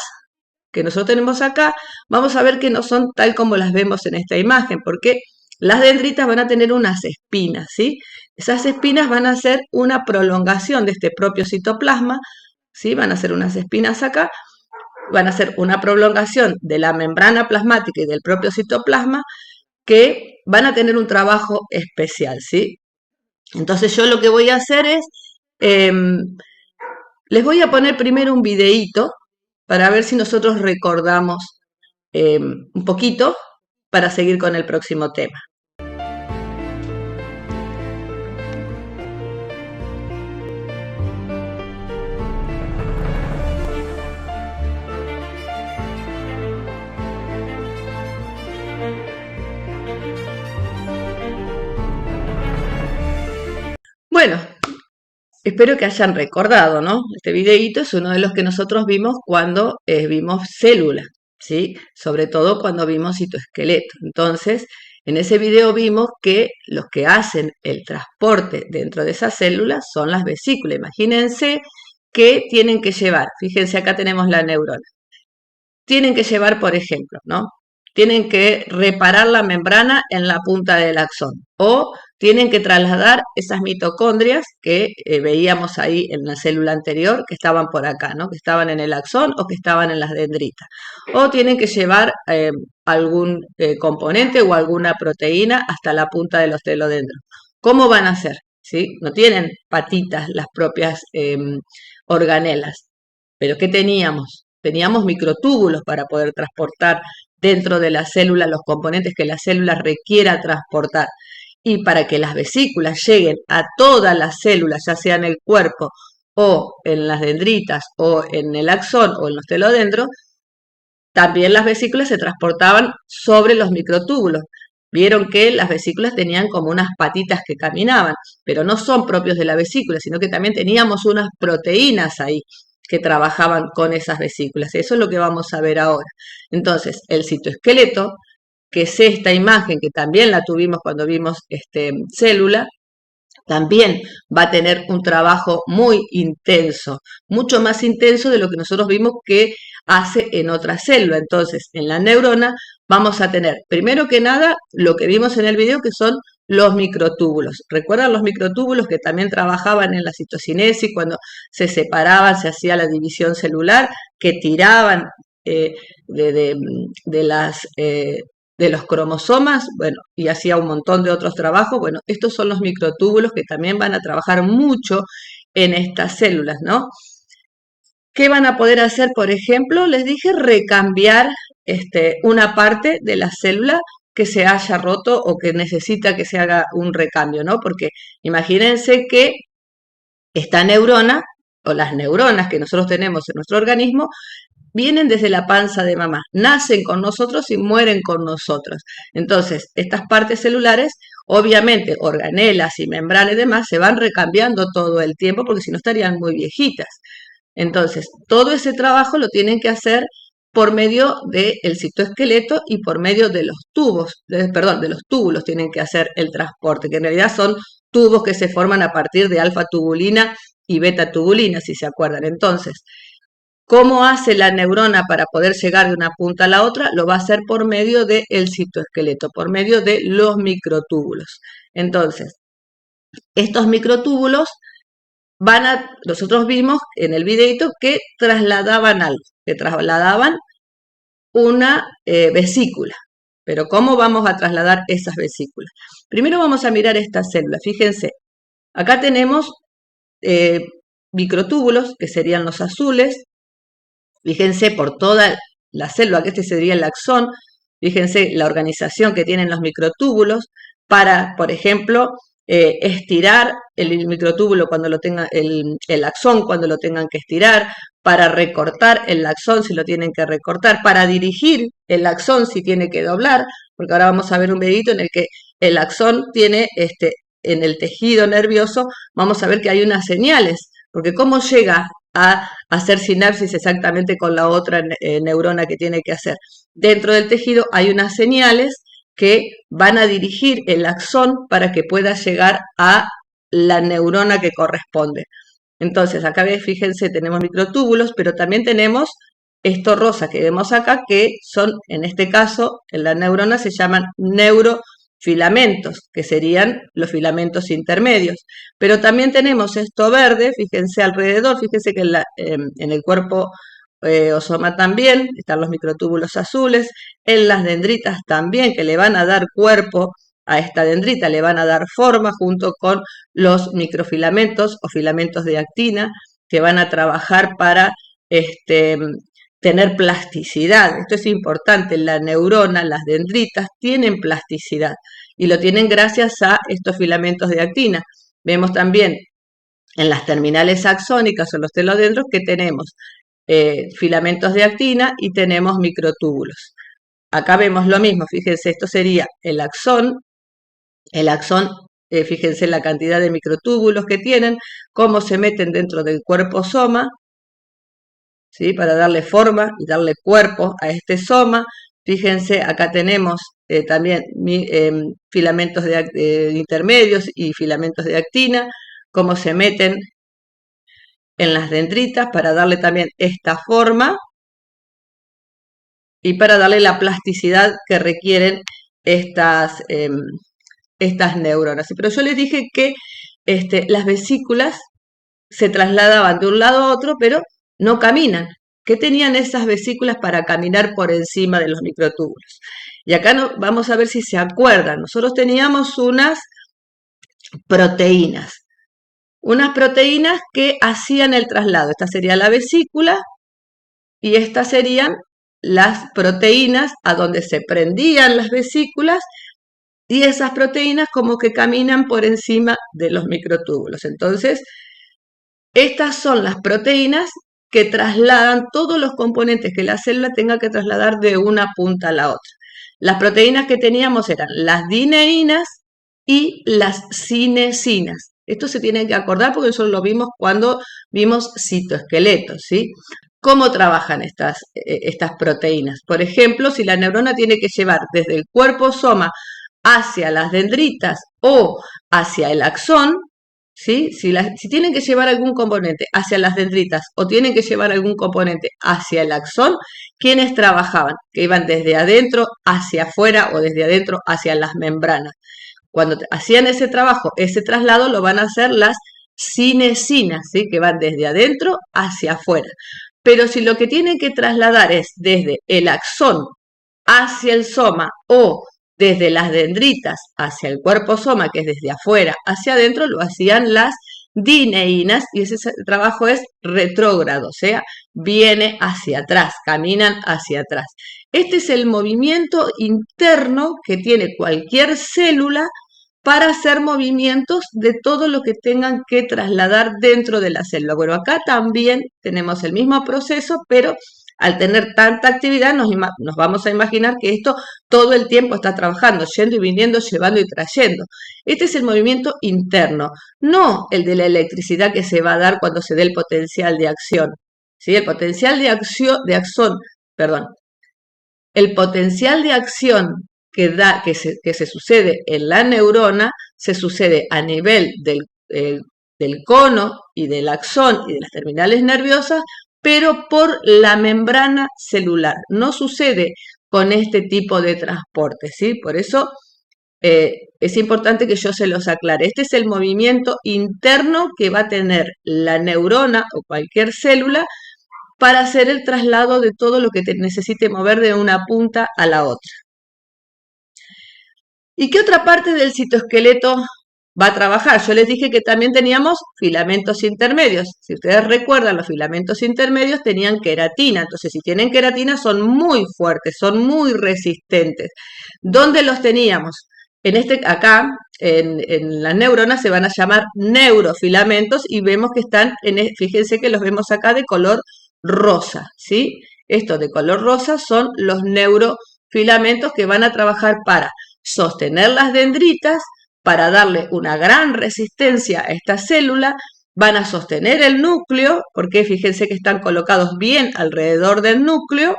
que nosotros tenemos acá, vamos a ver que no son tal como las vemos en esta imagen, porque las dendritas van a tener unas espinas, ¿sí? Esas espinas van a ser una prolongación de este propio citoplasma, ¿sí? Van a ser unas espinas acá, van a ser una prolongación de la membrana plasmática y del propio citoplasma que van a tener un trabajo especial, ¿sí? Entonces yo lo que voy a hacer es, eh, les voy a poner primero un videíto para ver si nosotros recordamos un poquito para seguir con el próximo tema. Bueno, espero que hayan recordado, ¿no? Este videíto es uno de los que nosotros vimos cuando vimos células, ¿sí? Sobre todo cuando vimos citoesqueleto. Entonces, en ese video vimos que los que hacen el transporte dentro de esas células son las vesículas. Imagínense que tienen que llevar, fíjense acá tenemos la neurona, tienen que llevar, por ejemplo, ¿no? Tienen que reparar la membrana en la punta del axón o tienen que trasladar esas mitocondrias que veíamos ahí en la célula anterior, que estaban por acá, ¿no? Que estaban en el axón o que estaban en las dendritas. O tienen que llevar algún componente o alguna proteína hasta la punta de los telodendros. ¿Cómo van a hacer? ¿Sí? No tienen patitas las propias organelas. ¿Pero qué teníamos? Teníamos microtúbulos para poder transportar dentro de la célula los componentes que la célula requiera transportar. Y para que las vesículas lleguen a todas las células, ya sea en el cuerpo o en las dendritas o en el axón o en los telodendros, también las vesículas se transportaban sobre los microtúbulos. Vieron que las vesículas tenían como unas patitas que caminaban, pero no son propios de la vesícula, sino que también teníamos unas proteínas ahí que trabajaban con esas vesículas. Eso es lo que vamos a ver ahora. Entonces, el citoesqueleto, que es esta imagen que también la tuvimos cuando vimos célula, también va a tener un trabajo muy intenso, mucho más intenso de lo que nosotros vimos que hace en otra célula. Entonces, en la neurona vamos a tener, primero que nada, lo que vimos en el video, que son los microtúbulos. ¿Recuerdan los microtúbulos que también trabajaban en la citocinesis cuando se separaban, se hacía la división celular, que tiraban eh, de las de los cromosomas, bueno, y hacía un montón de otros trabajos. Bueno, estos son los microtúbulos que también van a trabajar mucho en estas células, ¿no? ¿Qué van a poder hacer, por ejemplo? Les dije recambiar una parte de la célula que se haya roto o que necesita que se haga un recambio, ¿no? Porque imagínense que esta neurona o las neuronas que nosotros tenemos en nuestro organismo vienen desde la panza de mamá, nacen con nosotros y mueren con nosotros. Entonces, estas partes celulares, obviamente, organelas y membranas y demás, se van recambiando todo el tiempo porque si no estarían muy viejitas. Entonces, todo ese trabajo lo tienen que hacer por medio del citoesqueleto y por medio de los tubos, perdón, de los túbulos tienen que hacer el transporte, que en realidad son tubos que se forman a partir de alfa-tubulina y beta-tubulina, si se acuerdan. Entonces, ¿cómo hace la neurona para poder llegar de una punta a la otra? Lo va a hacer por medio del citoesqueleto, por medio de los microtúbulos. Entonces, estos microtúbulos nosotros vimos en el videito que trasladaban algo, que trasladaban una vesícula. Pero ¿cómo vamos a trasladar esas vesículas? Primero vamos a mirar esta célula. Fíjense, acá tenemos microtúbulos, que serían los azules. Fíjense por toda la célula, que este sería el axón. Fíjense la organización que tienen los microtúbulos para, por ejemplo, estirar el microtúbulo cuando lo tengan, el axón cuando lo tengan que estirar, para recortar el axón si lo tienen que recortar, para dirigir el axón si tiene que doblar, porque ahora vamos a ver un videito en el que el axón tiene, en el tejido nervioso, vamos a ver que hay unas señales, porque cómo llega a hacer sinapsis exactamente con la otra neurona que tiene que hacer. Dentro del tejido hay unas señales que van a dirigir el axón para que pueda llegar a la neurona que corresponde. Entonces, acá fíjense, tenemos microtúbulos, pero también tenemos esto rosa que vemos acá, que son, en este caso, en la neurona se llaman neurofilamentos, que serían los filamentos intermedios. Pero también tenemos esto verde, fíjense alrededor, fíjense que en el cuerpo osoma también están los microtúbulos azules, en las dendritas también, que le van a dar cuerpo a esta dendrita, le van a dar forma junto con los microfilamentos o filamentos de actina que van a trabajar para tener plasticidad. Esto es importante, la neurona, las dendritas tienen plasticidad y lo tienen gracias a estos filamentos de actina. Vemos también en las terminales axónicas o los telodendros que tenemos filamentos de actina y tenemos microtúbulos. Acá vemos lo mismo, fíjense, esto sería el axón, fíjense la cantidad de microtúbulos que tienen, cómo se meten dentro del cuerpo soma, ¿sí? Para darle forma y darle cuerpo a este soma. Fíjense, acá tenemos también filamentos intermedios y filamentos de actina, cómo se meten en las dendritas para darle también esta forma y para darle la plasticidad que requieren estas neuronas. Pero yo les dije que las vesículas se trasladaban de un lado a otro, pero no caminan. ¿Qué tenían esas vesículas para caminar por encima de los microtúbulos? Y acá vamos a ver si se acuerdan. Nosotros teníamos unas proteínas que hacían el traslado. Esta sería la vesícula y estas serían las proteínas a donde se prendían las vesículas y esas proteínas como que caminan por encima de los microtúbulos. Entonces, estas son las proteínas que trasladan todos los componentes que la célula tenga que trasladar de una punta a la otra. Las proteínas que teníamos eran las dineínas y las cinesinas. Esto se tienen que acordar porque eso lo vimos cuando vimos citoesqueletos, ¿sí? ¿Cómo trabajan estas proteínas? Por ejemplo, si la neurona tiene que llevar desde el cuerpo soma hacia las dendritas o hacia el axón, ¿sí? Si tienen que llevar algún componente hacia las dendritas o tienen que llevar algún componente hacia el axón, ¿quiénes trabajaban? Que iban desde adentro hacia afuera o desde adentro hacia las membranas. Cuando hacían ese trabajo, ese traslado lo van a hacer las cinesinas, ¿sí? Que van desde adentro hacia afuera. Pero si lo que tienen que trasladar es desde el axón hacia el soma o desde las dendritas hacia el cuerpo soma, que es desde afuera hacia adentro, lo hacían las dineínas y ese trabajo es retrógrado, o sea, viene hacia atrás, caminan hacia atrás. Este es el movimiento interno que tiene cualquier célula para hacer movimientos de todo lo que tengan que trasladar dentro de la célula. Bueno, acá también tenemos el mismo proceso, pero al tener tanta actividad nos vamos a imaginar que esto todo el tiempo está trabajando, yendo y viniendo, llevando y trayendo. Este es el movimiento interno, no el de la electricidad que se va a dar cuando se dé el potencial de acción. ¿Sí? El potencial de acción, perdón, el potencial de acción que se sucede en la neurona se sucede a nivel del cono y del axón y de las terminales nerviosas, pero por la membrana celular. No sucede con este tipo de transporte, ¿sí? Por eso es importante que yo se los aclare. Este es el movimiento interno que va a tener la neurona o cualquier célula para hacer el traslado de todo lo que necesite mover de una punta a la otra. ¿Y qué otra parte del citoesqueleto va a trabajar? Yo les dije que también teníamos filamentos intermedios. Si ustedes recuerdan, los filamentos intermedios tenían queratina. Entonces, si tienen queratina, son muy fuertes, son muy resistentes. ¿Dónde los teníamos? Acá, en las neuronas se van a llamar neurofilamentos y vemos que están, fíjense que los vemos acá de color rosa, ¿sí? Estos de color rosa son los neurofilamentos que van a trabajar para sostener las dendritas, para darle una gran resistencia a esta célula, van a sostener el núcleo, porque fíjense que están colocados bien alrededor del núcleo,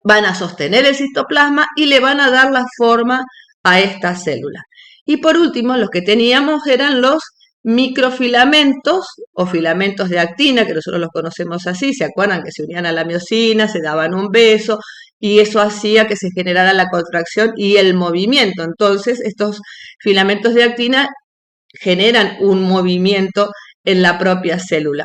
van a sostener el citoplasma y le van a dar la forma a esta célula. Y por último, los que teníamos eran los microfilamentos o filamentos de actina, que nosotros los conocemos así, ¿se acuerdan? Que se unían a la miosina, se daban un beso y eso hacía que se generara la contracción y el movimiento. Entonces, estos filamentos de actina generan un movimiento en la propia célula.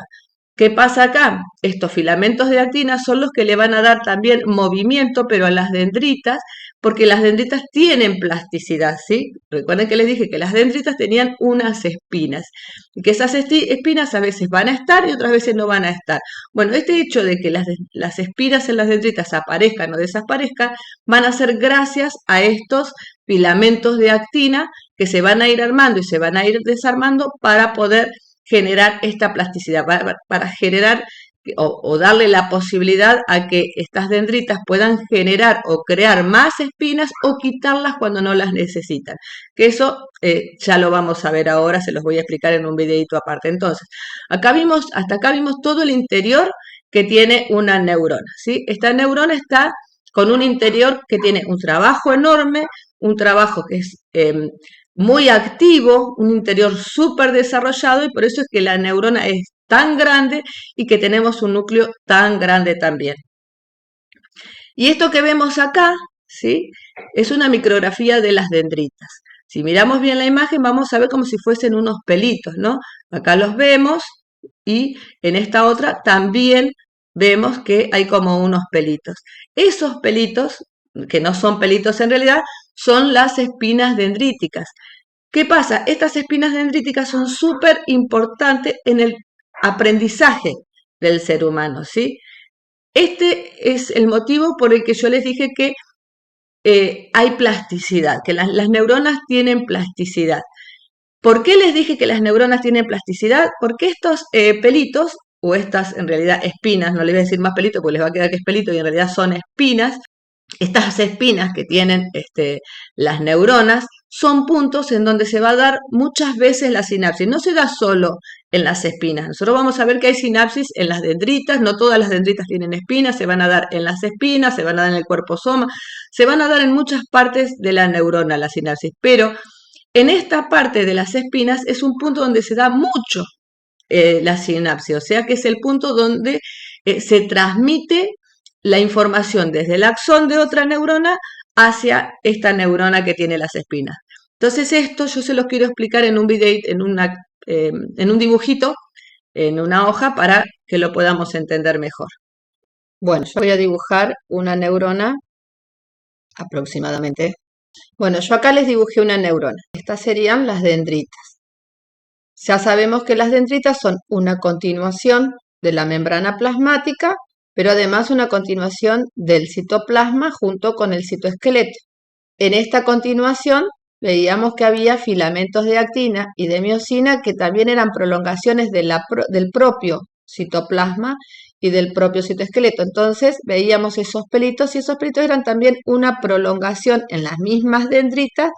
¿Qué pasa acá? Estos filamentos de actina son los que le van a dar también movimiento, pero a las dendritas, porque las dendritas tienen plasticidad, ¿sí? Recuerden que les dije que las dendritas tenían unas espinas, y que esas espinas a veces van a estar y otras veces no van a estar. Bueno, este hecho de que las espinas en las dendritas aparezcan o desaparezcan, van a ser gracias a estos filamentos de actina que se van a ir armando y se van a ir desarmando para poder generar esta plasticidad, para generar o darle la posibilidad a que estas dendritas puedan generar o crear más espinas o quitarlas cuando no las necesitan. Que eso ya lo vamos a ver ahora, se los voy a explicar en un videito aparte. Entonces, hasta acá vimos todo el interior que tiene una neurona, ¿sí? Esta neurona está con un interior que tiene un trabajo enorme, un trabajo que es muy activo, un interior súper desarrollado y por eso es que la neurona es tan grande y que tenemos un núcleo tan grande también. Y esto que vemos acá, ¿sí? Es una micrografía de las dendritas. Si miramos bien la imagen vamos a ver como si fuesen unos pelitos, ¿no? Acá los vemos y en esta otra también vemos que hay como unos pelitos. Esos pelitos, que no son pelitos en realidad, son las espinas dendríticas. ¿Qué pasa? Estas espinas dendríticas son súper importantes en el aprendizaje del ser humano, ¿sí? Este es el motivo por el que yo les dije que hay plasticidad, que las neuronas tienen plasticidad. ¿Por qué les dije que las neuronas tienen plasticidad? Porque estos pelitos, o estas en realidad espinas, no les voy a decir más pelito porque les va a quedar que es pelito y en realidad son espinas, estas espinas que tienen las neuronas son puntos en donde se va a dar muchas veces la sinapsis. No se da solo en las espinas. Nosotros vamos a ver que hay sinapsis en las dendritas. No todas las dendritas tienen espinas. Se van a dar en las espinas, se van a dar en el cuerpo soma, se van a dar en muchas partes de la neurona la sinapsis. Pero en esta parte de las espinas es un punto donde se da mucho la sinapsis. O sea que es el punto donde se transmite la información desde el axón de otra neurona hacia esta neurona que tiene las espinas. Entonces esto yo se los quiero explicar en un video, en un dibujito, en una hoja para que lo podamos entender mejor. Bueno, yo voy a dibujar una neurona aproximadamente. Bueno, yo acá les dibujé una neurona. Estas serían las dendritas. Ya sabemos que las dendritas son una continuación de la membrana plasmática, pero además una continuación del citoplasma junto con el citoesqueleto. En esta continuación veíamos que había filamentos de actina y de miosina que también eran prolongaciones del propio citoplasma y del propio citoesqueleto. Entonces veíamos esos pelitos y esos pelitos eran también una prolongación en las mismas dendritas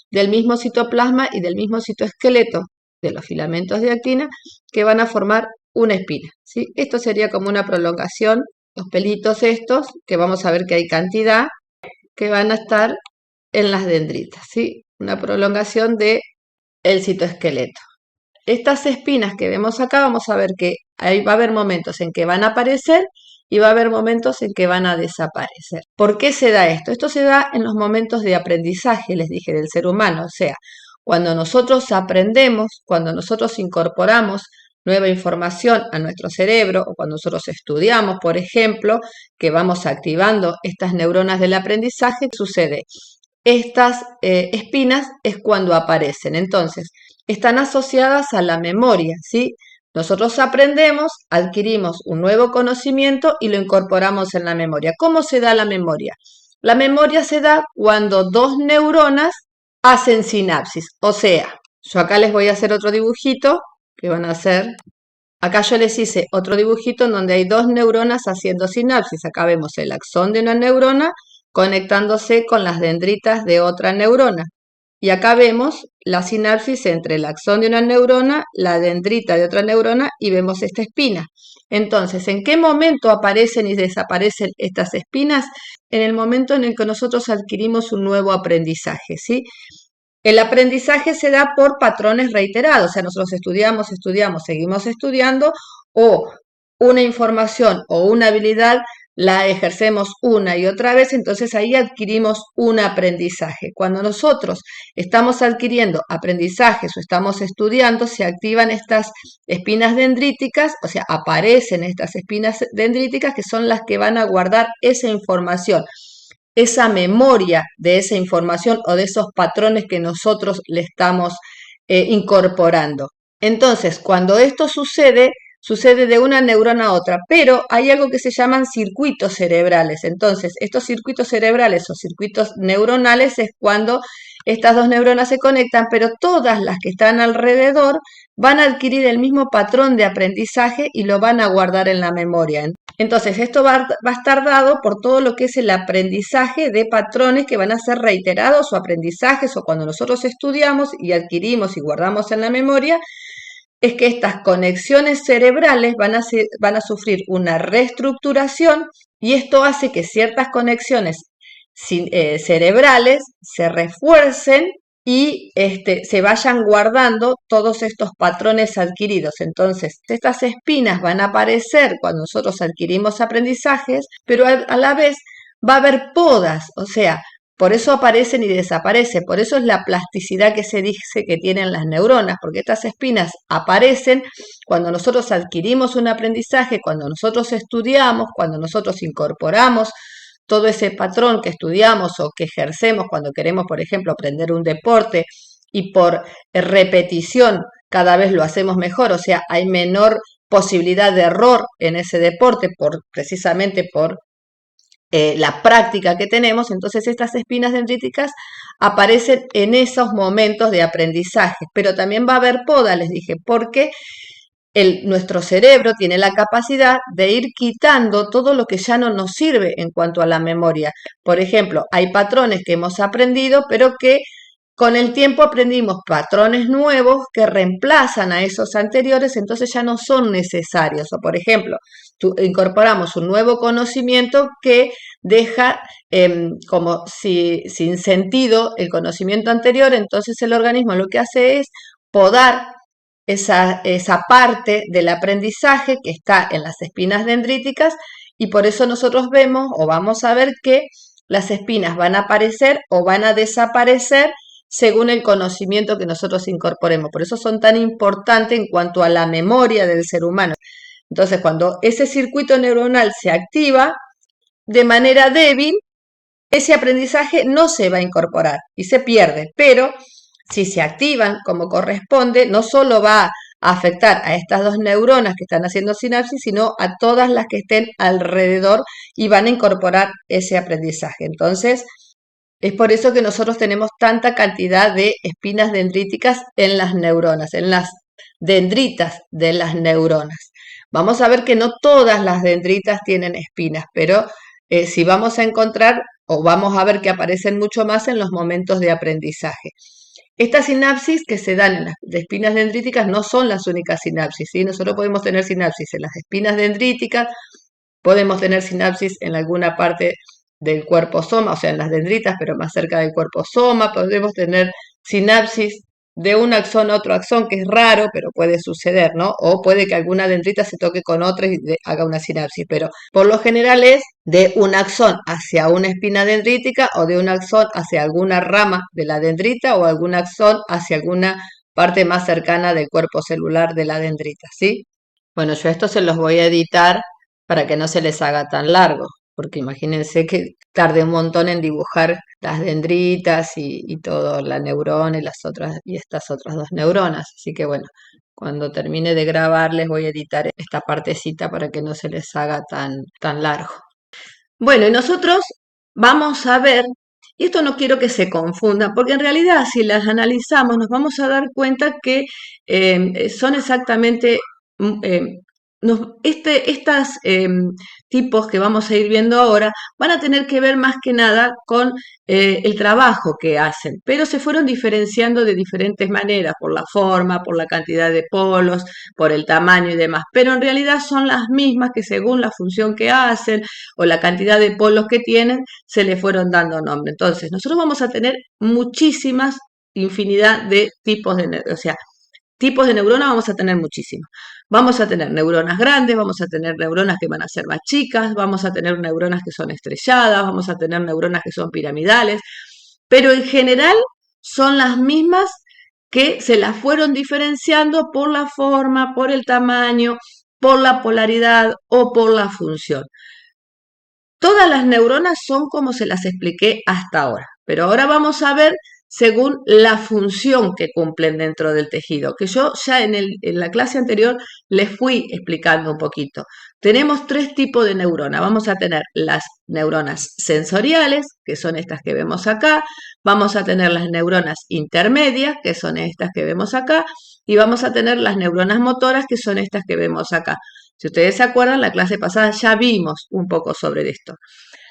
del mismo citoplasma y del mismo citoesqueleto de los filamentos de actina que van a formar una espina, ¿sí? Esto sería como una prolongación los pelitos estos, que vamos a ver que hay cantidad, que van a estar en las dendritas, ¿sí? Una prolongación de el citoesqueleto. Estas espinas que vemos acá, vamos a ver que ahí va a haber momentos en que van a aparecer y va a haber momentos en que van a desaparecer. ¿Por qué se da esto? Esto se da en los momentos de aprendizaje, les dije, del ser humano. O sea, cuando nosotros aprendemos, cuando nosotros incorporamos nueva información a nuestro cerebro o cuando nosotros estudiamos, por ejemplo, que vamos activando estas neuronas del aprendizaje, ¿qué sucede? Estas espinas es cuando aparecen. Entonces, están asociadas a la memoria, ¿sí? Nosotros aprendemos, adquirimos un nuevo conocimiento y lo incorporamos en la memoria. ¿Cómo se da la memoria? La memoria se da cuando dos neuronas hacen sinapsis. O sea, yo acá les voy a hacer otro dibujito que van a hacer. Acá yo les hice otro dibujito en donde hay dos neuronas haciendo sinapsis. Acá vemos el axón de una neurona conectándose con las dendritas de otra neurona. Y acá vemos la sinapsis entre el axón de una neurona, la dendrita de otra neurona y vemos esta espina. Entonces, ¿en qué momento aparecen y desaparecen estas espinas? En el momento en el que nosotros adquirimos un nuevo aprendizaje, ¿sí? El aprendizaje se da por patrones reiterados, o sea, nosotros estudiamos, seguimos estudiando, o una información o una habilidad la ejercemos una y otra vez, entonces ahí adquirimos un aprendizaje. Cuando nosotros estamos adquiriendo aprendizajes o estamos estudiando, se activan estas espinas dendríticas, o sea, aparecen estas espinas dendríticas que son las que van a guardar esa información, esa memoria de esa información o de esos patrones que nosotros le estamos incorporando. Entonces, cuando esto sucede, sucede de una neurona a otra, pero hay algo que se llaman circuitos cerebrales. Entonces, estos circuitos cerebrales o circuitos neuronales es cuando estas dos neuronas se conectan, pero todas las que están alrededor van a adquirir el mismo patrón de aprendizaje y lo van a guardar en la memoria. Entonces, esto va a estar dado por todo lo que es el aprendizaje de patrones que van a ser reiterados o aprendizajes o cuando nosotros estudiamos y adquirimos y guardamos en la memoria, es que estas conexiones cerebrales van a sufrir una reestructuración y esto hace que ciertas conexiones cerebrales se refuercen y se vayan guardando todos estos patrones adquiridos. Entonces, estas espinas van a aparecer cuando nosotros adquirimos aprendizajes, pero a la vez va a haber podas, o sea, por eso aparecen y desaparecen, por eso es la plasticidad que se dice que tienen las neuronas, porque estas espinas aparecen cuando nosotros adquirimos un aprendizaje, cuando nosotros estudiamos, cuando nosotros incorporamos todo ese patrón que estudiamos o que ejercemos cuando queremos, por ejemplo, aprender un deporte y por repetición cada vez lo hacemos mejor, o sea, hay menor posibilidad de error en ese deporte precisamente por la práctica que tenemos, entonces estas espinas dendríticas aparecen en esos momentos de aprendizaje, pero también va a haber poda, les dije, porque nuestro cerebro tiene la capacidad de ir quitando todo lo que ya no nos sirve en cuanto a la memoria. Por ejemplo, hay patrones que hemos aprendido, pero que con el tiempo aprendimos patrones nuevos que reemplazan a esos anteriores, entonces ya no son necesarios. O por ejemplo, incorporamos un nuevo conocimiento que deja como si sin sentido el conocimiento anterior, entonces el organismo lo que hace es podar esa parte del aprendizaje que está en las espinas dendríticas y por eso nosotros vemos o vamos a ver que las espinas van a aparecer o van a desaparecer según el conocimiento que nosotros incorporemos. Por eso son tan importantes en cuanto a la memoria del ser humano. Entonces, cuando ese circuito neuronal se activa de manera débil, ese aprendizaje no se va a incorporar y se pierde, pero si se activan como corresponde, no solo va a afectar a estas dos neuronas que están haciendo sinapsis, sino a todas las que estén alrededor y van a incorporar ese aprendizaje. Entonces, es por eso que nosotros tenemos tanta cantidad de espinas dendríticas en las neuronas, en las dendritas de las neuronas. Vamos a ver que no todas las dendritas tienen espinas, pero si vamos a encontrar o vamos a ver que aparecen mucho más en los momentos de aprendizaje. Estas sinapsis que se dan en las espinas dendríticas no son las únicas sinapsis, ¿sí? Nosotros podemos tener sinapsis en las espinas dendríticas, Podemos tener sinapsis en alguna parte del cuerpo soma, o sea, en las dendritas, pero más cerca del cuerpo soma. Podemos tener sinapsis de un axón a otro axón, que es raro, pero puede suceder, ¿no? O puede que alguna dendrita se toque con otra y haga una sinapsis, pero por lo general es de un axón hacia una espina dendrítica o de un axón hacia alguna rama de la dendrita o algún axón hacia alguna parte más cercana del cuerpo celular de la dendrita, ¿sí? Bueno, yo esto se los voy a editar para que no se les haga tan largo, porque imagínense que tardé un montón en dibujar las dendritas y todo, la neurona y las otras, y estas otras dos neuronas. Así que bueno, cuando termine de grabar les voy a editar esta partecita para que no se les haga tan largo. Bueno, y nosotros vamos a ver, y esto no quiero que se confunda, porque en realidad si las analizamos nos vamos a dar cuenta que son exactamente, mm, eh, estas tipos que vamos a ir viendo ahora van a tener que ver más que nada con el trabajo que hacen, pero se fueron diferenciando de diferentes maneras, por la forma, por la cantidad de polos, por el tamaño y demás, pero en realidad son las mismas que según la función que hacen, o la cantidad de polos que tienen, se le fueron dando nombre. Entonces, nosotros vamos a tener muchísimas, infinidad de tipos de, o sea, tipos de neuronas vamos a tener muchísimas. Vamos a tener neuronas grandes, vamos a tener neuronas que van a ser más chicas, vamos a tener neuronas que son estrelladas, vamos a tener neuronas que son piramidales, pero en general son las mismas que se las fueron diferenciando por la forma, por el tamaño, por la polaridad o por la función. Todas las neuronas son como se las expliqué hasta ahora, pero ahora vamos a ver según la función que cumplen dentro del tejido, que yo ya en la clase anterior les fui explicando un poquito. Tenemos tres tipos de neuronas. Vamos a tener las neuronas sensoriales, que son estas que vemos acá, vamos a tener las neuronas intermedias, que son estas que vemos acá, y vamos a tener las neuronas motoras, que son estas que vemos acá. Si ustedes se acuerdan, la clase pasada ya vimos un poco sobre esto.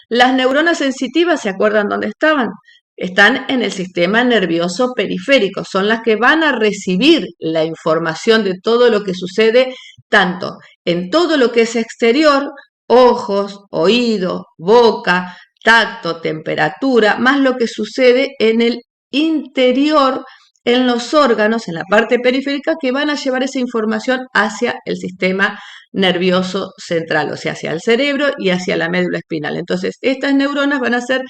Las neuronas sensitivas, ¿se acuerdan dónde estaban? Están en el sistema nervioso periférico, son las que van a recibir la información de todo lo que sucede, tanto en todo lo que es exterior, ojos, oído, boca, tacto, temperatura, más lo que sucede en el interior, en los órganos, en la parte periférica, que van a llevar esa información hacia el sistema nervioso central, o sea, hacia el cerebro y hacia la médula espinal. Entonces, estas neuronas van a ser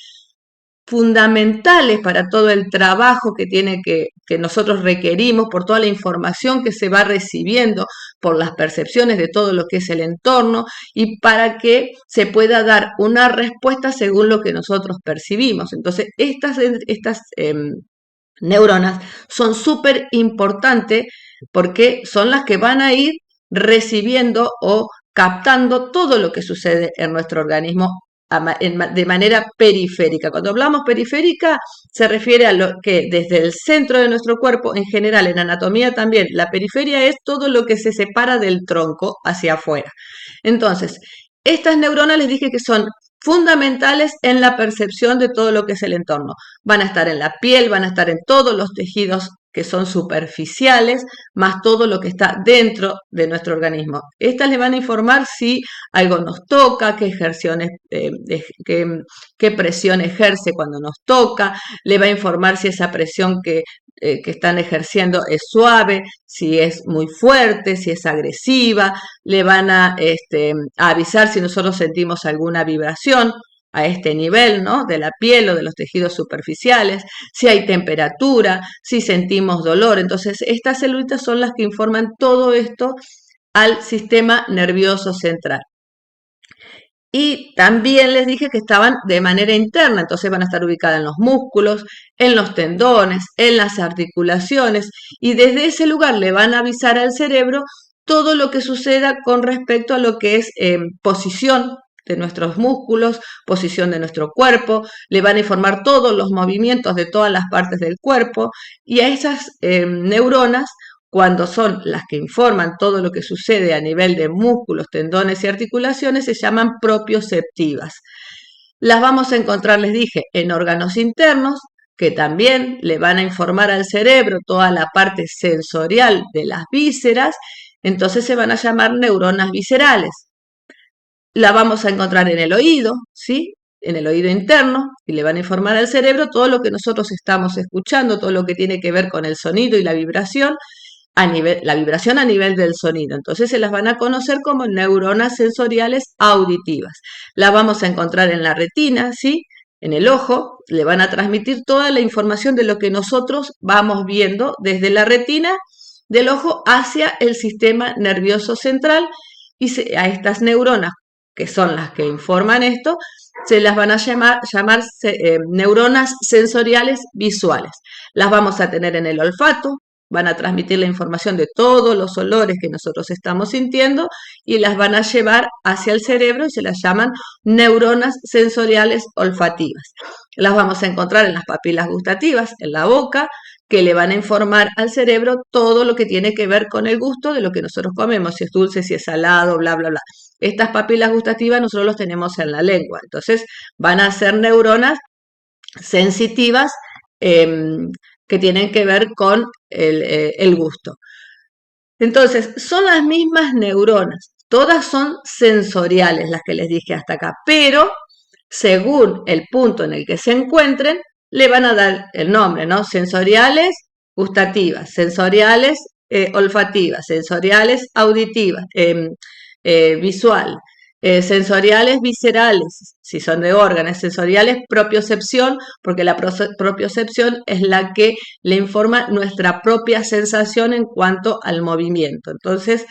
fundamentales para todo el trabajo que nosotros requerimos, por toda la información que se va recibiendo, por las percepciones de todo lo que es el entorno y para que se pueda dar una respuesta según lo que nosotros percibimos. Entonces, estas neuronas son súper importantes porque son las que van a ir recibiendo o captando todo lo que sucede en nuestro organismo de manera periférica. Cuando hablamos periférica, se refiere a lo que desde el centro de nuestro cuerpo, en general, en anatomía también, la periferia es todo lo que se separa del tronco hacia afuera. Entonces, estas neuronas les dije que son fundamentales en la percepción de todo lo que es el entorno. Van a estar en la piel, van a estar en todos los tejidos que son superficiales, más todo lo que está dentro de nuestro organismo. Estas les van a informar si algo nos toca, qué presión ejerce cuando nos toca, le va a informar si esa presión que están ejerciendo es suave, si es muy fuerte, si es agresiva, le van a avisar si nosotros sentimos alguna vibración a este nivel, ¿no? De la piel o de los tejidos superficiales, si hay temperatura, si sentimos dolor. Entonces, estas celulitas son las que informan todo esto al sistema nervioso central. Y también les dije que estaban de manera interna, entonces van a estar ubicadas en los músculos, en los tendones, en las articulaciones, y desde ese lugar le van a avisar al cerebro todo lo que suceda con respecto a lo que es posición de nuestros músculos, posición de nuestro cuerpo, le van a informar todos los movimientos de todas las partes del cuerpo, y a esas neuronas, cuando son las que informan todo lo que sucede a nivel de músculos, tendones y articulaciones, se llaman propioceptivas. Las vamos a encontrar, les dije, en órganos internos, que también le van a informar al cerebro toda la parte sensorial de las vísceras, entonces se van a llamar neuronas viscerales. la vamos a encontrar en el oído, ¿sí? En el oído interno, y le van a informar al cerebro todo lo que nosotros estamos escuchando, todo lo que tiene que ver con el sonido y la vibración a nivel del sonido. Entonces se las van a conocer como neuronas sensoriales auditivas. La vamos a encontrar en la retina, ¿sí? En el ojo, le van a transmitir toda la información de lo que nosotros vamos viendo desde la retina del ojo hacia el sistema nervioso central, y a estas neuronas, que son las que informan esto, se las van a llamar neuronas sensoriales visuales. Las vamos a tener en el olfato, van a transmitir la información de todos los olores que nosotros estamos sintiendo y las van a llevar hacia el cerebro y se las llaman neuronas sensoriales olfativas. Las vamos a encontrar en las papilas gustativas, en la boca, que le van a informar al cerebro todo lo que tiene que ver con el gusto de lo que nosotros comemos, si es dulce, si es salado, bla, bla, bla. Estas papilas gustativas nosotros los tenemos en la lengua, entonces van a ser neuronas sensitivas que tienen que ver con el gusto. Entonces, son las mismas neuronas, todas son sensoriales las que les dije hasta acá, pero según el punto en el que se encuentren, le van a dar el nombre, ¿no? Sensoriales gustativas, sensoriales olfativas, sensoriales auditivas, visual, sensoriales viscerales, si son de órganos, sensoriales propiocepción, porque la propiocepción es la que le informa nuestra propia sensación en cuanto al movimiento. Entonces,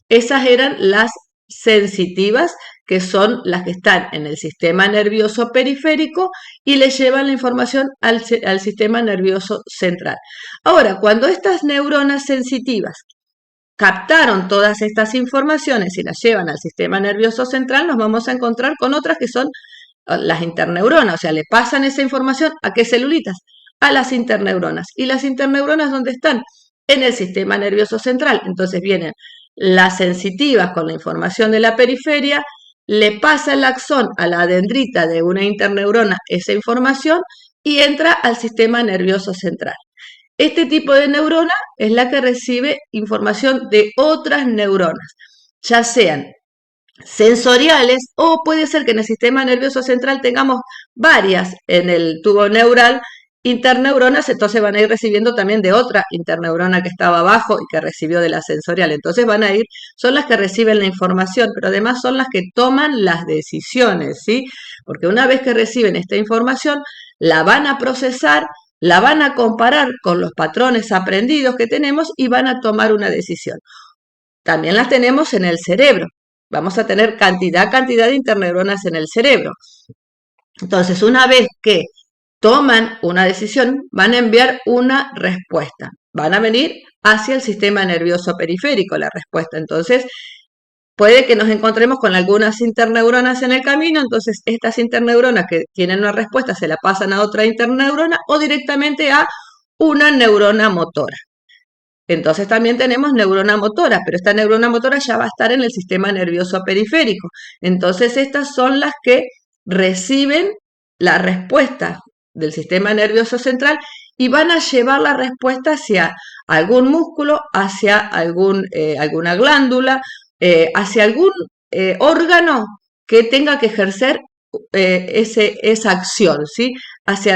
esas eran las sensitivas, que son las que están en el sistema nervioso periférico y le llevan la información al sistema nervioso central. Ahora, cuando estas neuronas sensitivas captaron todas estas informaciones y las llevan al sistema nervioso central, nos vamos a encontrar con otras que son las interneuronas, o sea, le pasan esa información ¿a qué celulitas? A las interneuronas. ¿Y las interneuronas dónde están? En el sistema nervioso central. Entonces vienen las sensitivas con la información de la periferia, le pasa el axón a la dendrita de una interneurona esa información y entra al sistema nervioso central. Este tipo de neurona es la que recibe información de otras neuronas, ya sean sensoriales o puede ser que en el sistema nervioso central tengamos varias en el tubo neural interneuronas, entonces van a ir recibiendo también de otra interneurona que estaba abajo y que recibió de la sensorial. Entonces van a ir, son las que reciben la información, pero además son las que toman las decisiones, ¿sí? Porque una vez que reciben esta información, la van a procesar, la van a comparar con los patrones aprendidos que tenemos y van a tomar una decisión. También las tenemos en el cerebro. Vamos a tener cantidad de interneuronas en el cerebro. Entonces, una vez que toman una decisión, van a enviar una respuesta. Van a venir hacia el sistema nervioso periférico la respuesta. Entonces, puede que nos encontremos con algunas interneuronas en el camino, entonces estas interneuronas que tienen una respuesta se la pasan a otra interneurona o directamente a una neurona motora. Entonces también tenemos neurona motora, pero esta neurona motora ya va a estar en el sistema nervioso periférico. Entonces estas son las que reciben la respuesta del sistema nervioso central y van a llevar la respuesta hacia algún músculo, hacia alguna glándula, hacia algún órgano que tenga que ejercer esa acción, ¿sí?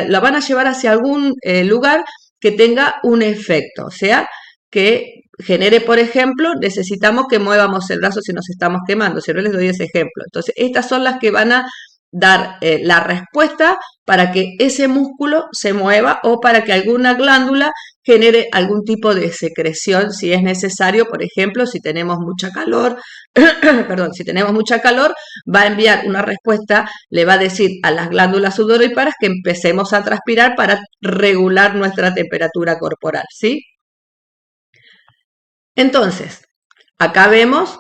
La van a llevar hacia algún lugar que tenga un efecto, o sea, que genere, por ejemplo, necesitamos que muevamos el brazo si nos estamos quemando, si no les doy ese ejemplo. Entonces, estas son las que van a dar la respuesta para que ese músculo se mueva o para que alguna glándula genere algún tipo de secreción si es necesario. Por ejemplo, si tenemos mucha calor, perdón, si tenemos mucha calor, va a enviar una respuesta, le va a decir a las glándulas sudoríparas que empecemos a transpirar para regular nuestra temperatura corporal, ¿sí? Entonces, acá vemos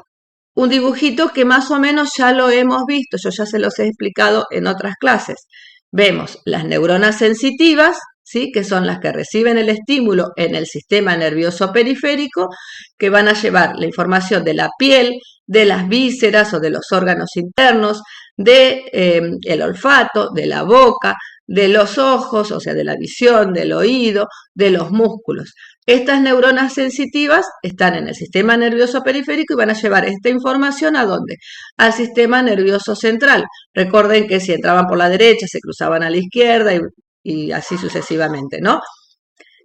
un dibujito que más o menos ya lo hemos visto, yo ya se los he explicado en otras clases. Vemos las neuronas sensitivas, ¿sí? Que son las que reciben el estímulo en el sistema nervioso periférico, que van a llevar la información de la piel, de las vísceras o de los órganos internos, del olfato, de la boca, de los ojos, o sea, de la visión, del oído, de los músculos. Estas neuronas sensitivas están en el sistema nervioso periférico y van a llevar esta información ¿a dónde? Al sistema nervioso central. Recuerden que si entraban por la derecha, se cruzaban a la izquierda y así sucesivamente, ¿no?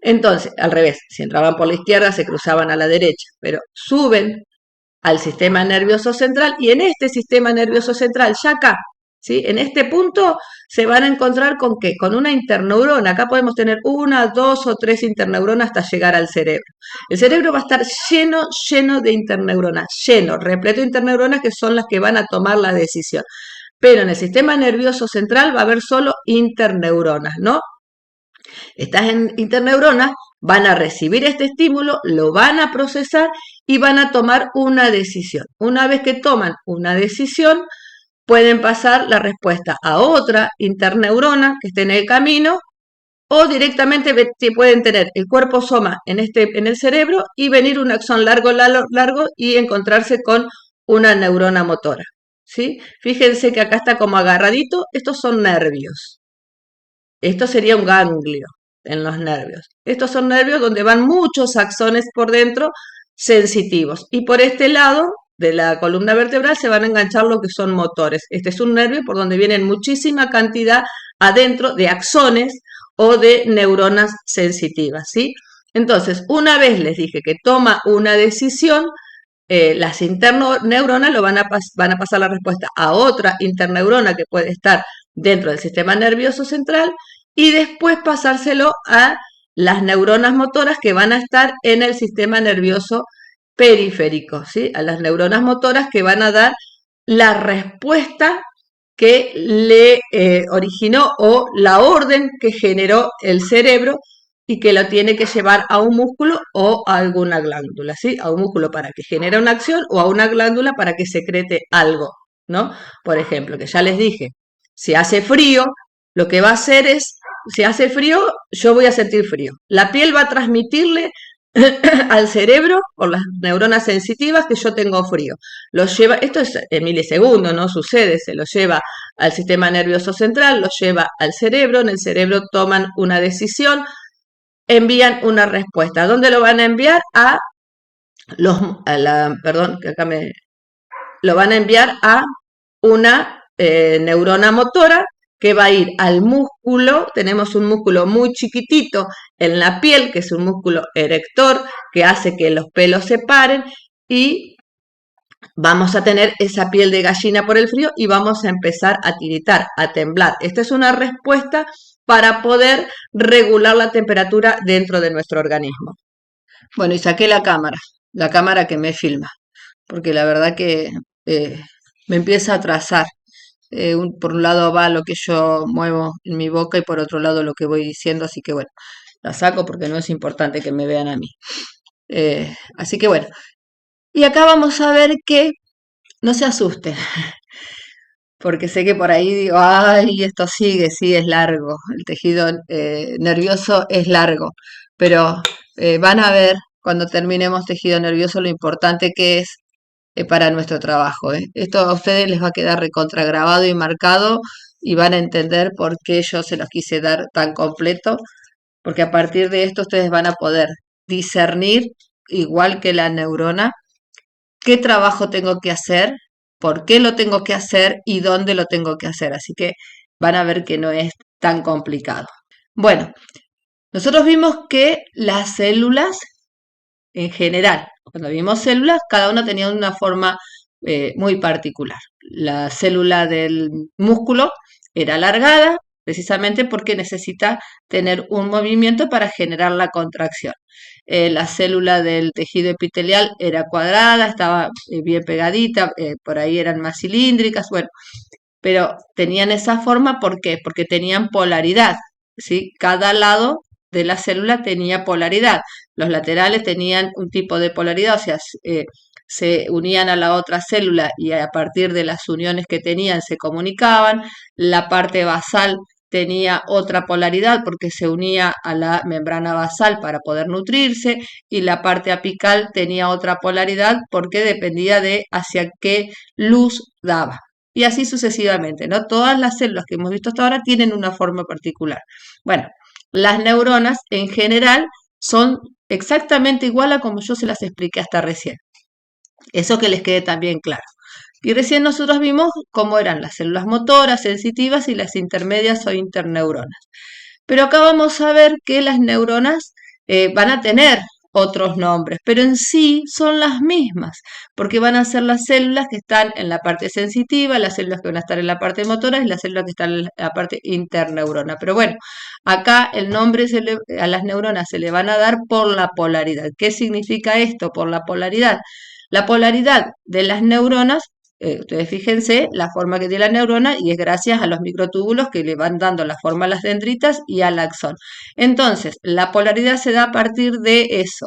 Entonces, al revés, si entraban por la izquierda, se cruzaban a la derecha, pero suben al sistema nervioso central y en este sistema nervioso central, ya acá, ¿sí? En este punto se van a encontrar con ¿qué? Con una interneurona. Acá podemos tener una, dos o tres interneuronas hasta llegar al cerebro. El cerebro va a estar lleno de interneuronas, lleno, repleto de interneuronas que son las que van a tomar la decisión. Pero en el sistema nervioso central va a haber solo interneuronas, ¿no? Estas interneuronas van a recibir este estímulo, lo van a procesar y van a tomar una decisión. Una vez que toman una decisión, pueden pasar la respuesta a otra interneurona que esté en el camino o directamente pueden tener el cuerpo soma en el cerebro y venir un axón largo y encontrarse con una neurona motora. ¿Sí? Fíjense que acá está como agarradito, estos son nervios. Esto sería un ganglio en los nervios. Estos son nervios donde van muchos axones por dentro sensitivos. Y por este lado de la columna vertebral se van a enganchar lo que son motores. Este es un nervio por donde vienen muchísima cantidad adentro de axones o de neuronas sensitivas, ¿sí? Entonces, una vez les dije que toma una decisión, las interneuronas van a pasar la respuesta a otra interneurona que puede estar dentro del sistema nervioso central y después pasárselo a las neuronas motoras que van a estar en el sistema nervioso periférico, ¿sí? A las neuronas motoras que van a dar la respuesta que le originó o la orden que generó el cerebro y que lo tiene que llevar a un músculo o a alguna glándula, ¿sí? A un músculo para que genere una acción o a una glándula para que secrete algo, ¿no? Por ejemplo, que ya les dije, si hace frío, lo que va a hacer es, si hace frío, yo voy a sentir frío. La piel va a transmitirle al cerebro por las neuronas sensitivas que yo tengo frío. Lo lleva, esto es en milisegundos, no sucede, se lo lleva al sistema nervioso central, lo lleva al cerebro, en el cerebro toman una decisión, envían una respuesta. ¿Dónde lo van a enviar? Perdón, que acá lo van a enviar a una neurona motora que va a ir al músculo. Tenemos un músculo muy chiquitito en la piel, que es un músculo erector, que hace que los pelos se paren y vamos a tener esa piel de gallina por el frío y vamos a empezar a tiritar, a temblar. Esta es una respuesta para poder regular la temperatura dentro de nuestro organismo. Bueno, y saqué la cámara que me filma, porque la verdad que me empieza a trazar. Por un lado va lo que yo muevo en mi boca y por otro lado lo que voy diciendo, así que bueno, la saco porque no es importante que me vean a mí. Así que bueno, y acá vamos a ver que no se asusten, porque sé que por ahí digo, ay, esto sigue, sí, es largo, el tejido nervioso es largo, pero van a ver cuando terminemos tejido nervioso lo importante que es para nuestro trabajo. Esto a ustedes les va a quedar recontragrabado y marcado y van a entender por qué yo se los quise dar tan completo, porque a partir de esto ustedes van a poder discernir, igual que la neurona, qué trabajo tengo que hacer, por qué lo tengo que hacer y dónde lo tengo que hacer. Así que van a ver que no es tan complicado. Bueno, nosotros vimos que las células en general, cuando vimos células, cada una tenía una forma muy particular. La célula del músculo era alargada, precisamente porque necesita tener un movimiento para generar la contracción. La célula del tejido epitelial era cuadrada, estaba bien pegadita, por ahí eran más cilíndricas, bueno, pero tenían esa forma, ¿por qué? Porque tenían polaridad, ¿sí? Cada lado de la célula tenía polaridad. Los laterales tenían un tipo de polaridad, o sea, se unían a la otra célula y a partir de las uniones que tenían se comunicaban. La parte basal tenía otra polaridad porque se unía a la membrana basal para poder nutrirse y la parte apical tenía otra polaridad porque dependía de hacia qué luz daba. y así sucesivamente, ¿no? Todas las células que hemos visto hasta ahora tienen una forma particular. Bueno, las neuronas en general son exactamente igual a como yo se las expliqué hasta recién. Eso que les quede también claro. Y recién nosotros vimos cómo eran las células motoras, sensitivas y las intermedias o interneuronas. Pero acá vamos a ver que las neuronas van a tener otros nombres, pero en sí son las mismas, porque van a ser las células que están en la parte sensitiva, las células que van a estar en la parte motora y las células que están en la parte interneurona. Pero bueno, acá el nombre a las neuronas se le van a dar por la polaridad. ¿Qué significa esto por la polaridad? La polaridad de las neuronas, ustedes fíjense la forma que tiene la neurona y es gracias a los microtúbulos que le van dando la forma a las dendritas y al axón. Entonces, la polaridad se da a partir de eso,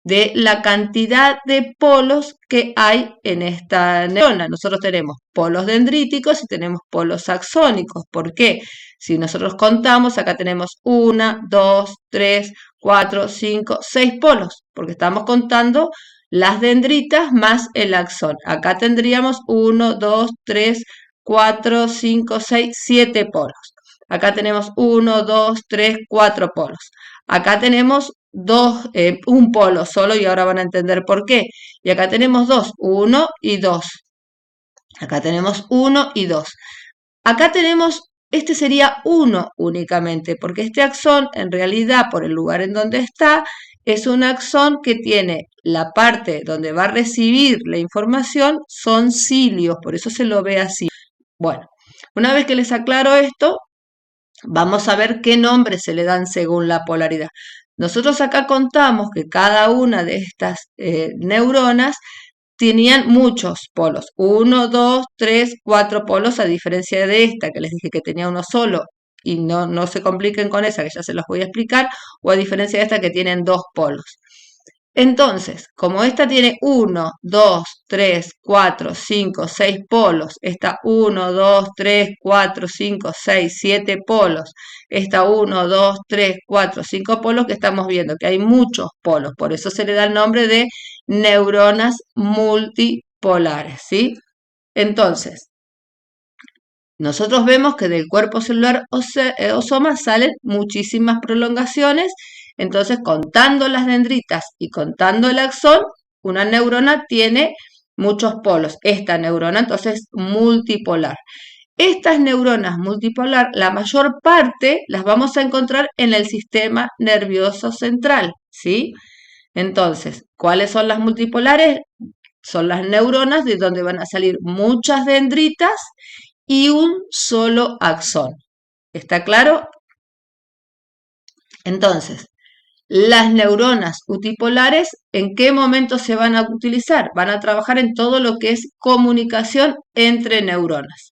de la cantidad de polos que hay en esta neurona. Nosotros tenemos polos dendríticos y tenemos polos axónicos. ¿Por qué? Si nosotros contamos, acá tenemos 1, 2, 3, 4, 5, 6 polos, porque estamos contando las dendritas más el axón. Acá tendríamos 1, 2, 3, 4, 5, 6, 7 polos. Acá tenemos 1, 2, 3, 4 polos. Acá tenemos un polo solo y ahora van a entender por qué. Y acá tenemos 2, 1 y 2. Acá tenemos 1 y 2. Acá tenemos, este sería 1 únicamente, porque este axón en realidad por el lugar en donde está, es un axón que tiene la parte donde va a recibir la información, son cilios, por eso se lo ve así. Bueno, una vez que les aclaro esto, vamos a ver qué nombres se le dan según la polaridad. Nosotros acá contamos que cada una de estas neuronas tenían muchos polos, 1, 2, 3, 4 polos, a diferencia de esta que les dije que tenía uno solo, y no se compliquen con esa que ya se los voy a explicar, o a diferencia de esta que tienen 2 polos. Entonces, como esta tiene 1, 2, 3, 4, 5, 6 polos, esta 1, 2, 3, 4, 5, 6, 7 polos, esta 1, 2, 3, 4, 5 polos que estamos viendo, que hay muchos polos, por eso se le da el nombre de neuronas multipolares, ¿sí? Entonces, nosotros vemos que del cuerpo celular o soma salen muchísimas prolongaciones, entonces contando las dendritas y contando el axón, una neurona tiene muchos polos. Esta neurona entonces multipolar. Estas neuronas multipolar, la mayor parte las vamos a encontrar en el sistema nervioso central, ¿sí? Entonces, ¿cuáles son las multipolares? Son las neuronas de donde van a salir muchas dendritas y un solo axón. ¿Está claro? Entonces, las neuronas multipolares, ¿en qué momento se van a utilizar? Van a trabajar en todo lo que es comunicación entre neuronas.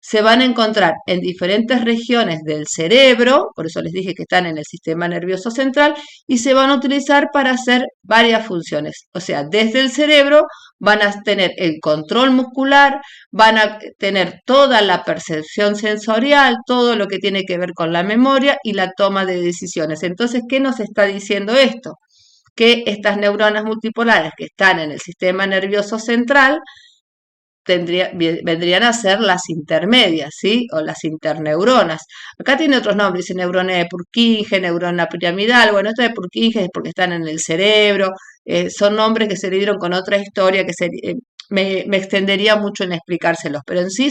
Se van a encontrar en diferentes regiones del cerebro, por eso les dije que están en el sistema nervioso central, y se van a utilizar para hacer varias funciones. O sea, desde el cerebro van a tener el control muscular, van a tener toda la percepción sensorial, todo lo que tiene que ver con la memoria y la toma de decisiones. Entonces, ¿qué nos está diciendo esto? Que estas neuronas multipolares que están en el sistema nervioso central vendrían a ser las intermedias, ¿sí? O las interneuronas. Acá tiene otros nombres, dice neurona de Purkinje, neurona piramidal. Bueno, esta de Purkinje es porque están en el cerebro. Son nombres que se le dieron con otra historia que me extendería mucho en explicárselos, pero en sí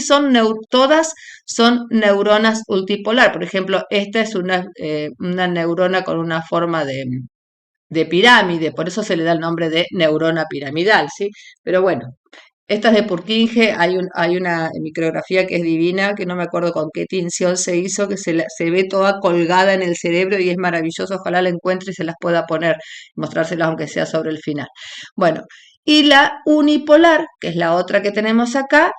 todas son neuronas multipolar. Por ejemplo, esta es una neurona con una forma de pirámide, por eso se le da el nombre de neurona piramidal, ¿sí? Pero bueno, estas de Purkinje, hay una micrografía que es divina, que no me acuerdo con qué tinción se hizo, que se ve toda colgada en el cerebro y es maravilloso. Ojalá la encuentre y se las pueda poner, mostrárselas aunque sea sobre el final. Bueno, y la unipolar, que es la otra que tenemos acá,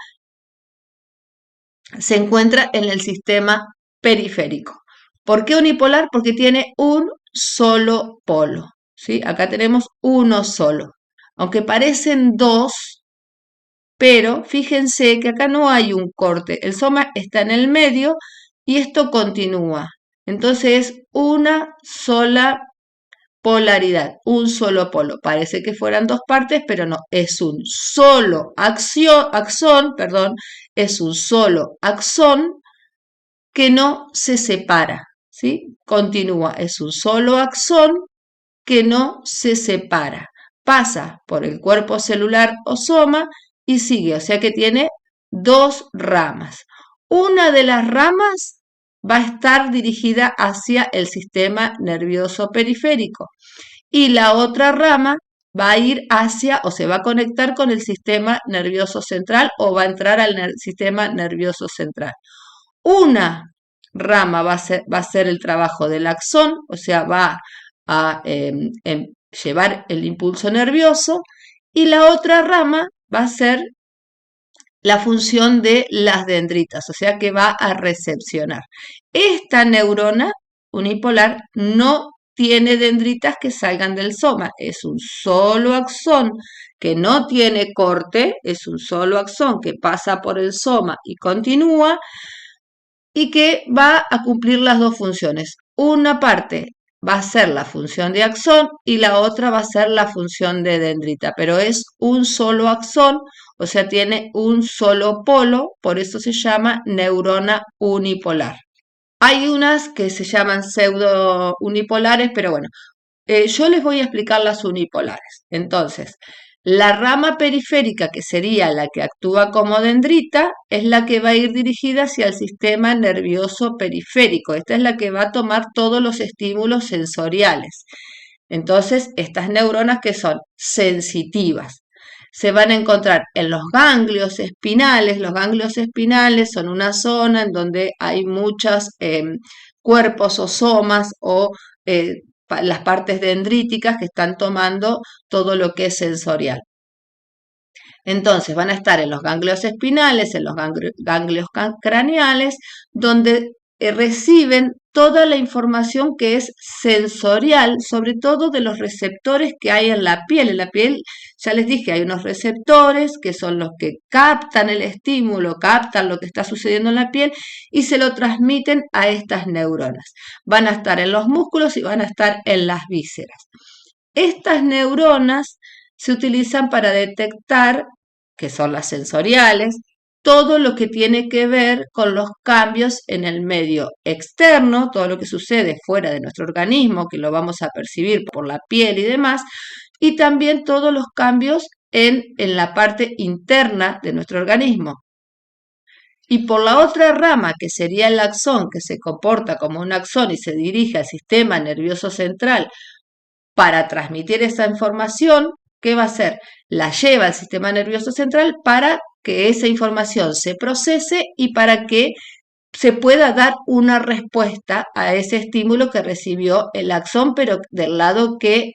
se encuentra en el sistema periférico. ¿Por qué unipolar? Porque tiene un solo polo, ¿sí? Acá tenemos uno solo. Aunque parecen dos, pero fíjense que acá no hay un corte, el soma está en el medio y esto continúa. Entonces es una sola polaridad, un solo polo. Parece que fueran dos partes, pero no, es un solo axón, es un solo axón que no se separa, ¿sí? Continúa, es un solo axón que no se separa. Pasa por el cuerpo celular o soma y sigue, o sea que tiene dos ramas. Una de las ramas va a estar dirigida hacia el sistema nervioso periférico y la otra rama va a ir hacia o se va a conectar con el sistema nervioso central o va a entrar al sistema nervioso central. Una rama va a ser el trabajo del axón, o sea, va a llevar el impulso nervioso, y la otra rama va a ser la función de las dendritas, o sea que va a recepcionar. Esta neurona unipolar no tiene dendritas que salgan del soma, es un solo axón que no tiene corte, es un solo axón que pasa por el soma y continúa, y que va a cumplir las dos funciones. Una parte va a ser la función de axón y la otra va a ser la función de dendrita, pero es un solo axón, o sea, tiene un solo polo, por eso se llama neurona unipolar. Hay unas que se llaman pseudo unipolares, pero bueno, yo les voy a explicar las unipolares. Entonces, la rama periférica, que sería la que actúa como dendrita, es la que va a ir dirigida hacia el sistema nervioso periférico. Esta es la que va a tomar todos los estímulos sensoriales. Entonces, estas neuronas que son sensitivas se van a encontrar en los ganglios espinales. Los ganglios espinales son una zona en donde hay muchos cuerpos o somas o las partes dendríticas que están tomando todo lo que es sensorial. Entonces van a estar en los ganglios espinales, en los ganglios craneales, donde reciben toda la información que es sensorial, sobre todo de los receptores que hay en la piel. En la piel, ya les dije, hay unos receptores que son los que captan el estímulo, captan lo que está sucediendo en la piel y se lo transmiten a estas neuronas. Van a estar en los músculos y van a estar en las vísceras. Estas neuronas se utilizan para detectar, que son las sensoriales, todo lo que tiene que ver con los cambios en el medio externo, todo lo que sucede fuera de nuestro organismo, que lo vamos a percibir por la piel y demás, y también todos los cambios en la parte interna de nuestro organismo. Y por la otra rama, que sería el axón, que se comporta como un axón y se dirige al sistema nervioso central para transmitir esa información, ¿qué va a hacer? La lleva al sistema nervioso central para que esa información se procese y para que se pueda dar una respuesta a ese estímulo que recibió el axón, pero del lado que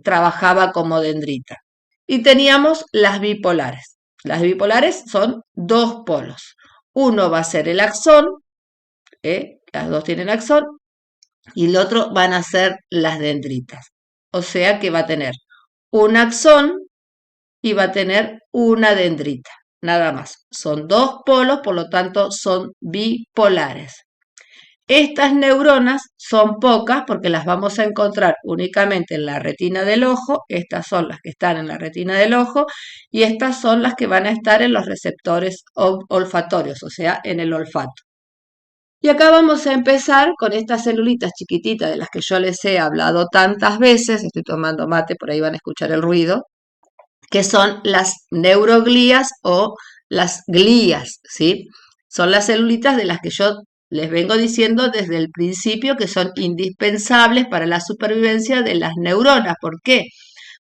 trabajaba como dendrita. Y teníamos las bipolares. Las bipolares son dos polos. Uno va a ser el axón, las dos tienen axón, y el otro van a ser las dendritas. O sea que va a tener un axón y va a tener una dendrita, nada más. Son dos polos, por lo tanto son bipolares. Estas neuronas son pocas porque las vamos a encontrar únicamente en la retina del ojo. Estas son las que están en la retina del ojo y estas son las que van a estar en los receptores olfatorios, o sea, en el olfato. Y acá vamos a empezar con estas celulitas chiquititas de las que yo les he hablado tantas veces. Estoy tomando mate, por ahí van a escuchar el ruido, que son las neuroglías o las glías, ¿sí? Son las celulitas de las que yo les vengo diciendo desde el principio que son indispensables para la supervivencia de las neuronas. ¿Por qué?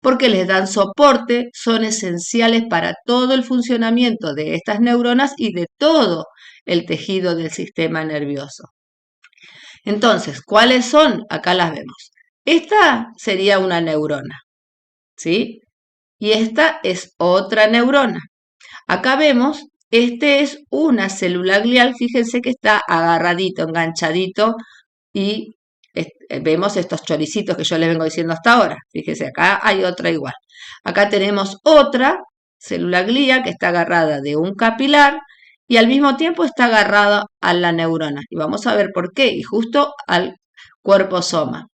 Porque les dan soporte, son esenciales para todo el funcionamiento de estas neuronas y de todo el tejido del sistema nervioso. Entonces, ¿cuáles son? Acá las vemos. Esta sería una neurona, ¿sí? Y esta es otra neurona. Acá vemos, este es una célula glial, fíjense que está agarradito, enganchadito, y vemos estos choricitos que yo les vengo diciendo hasta ahora. Fíjense, acá hay otra igual. Acá tenemos otra célula glía que está agarrada de un capilar y al mismo tiempo está agarrada a la neurona. Y vamos a ver por qué, y justo al cuerpo soma.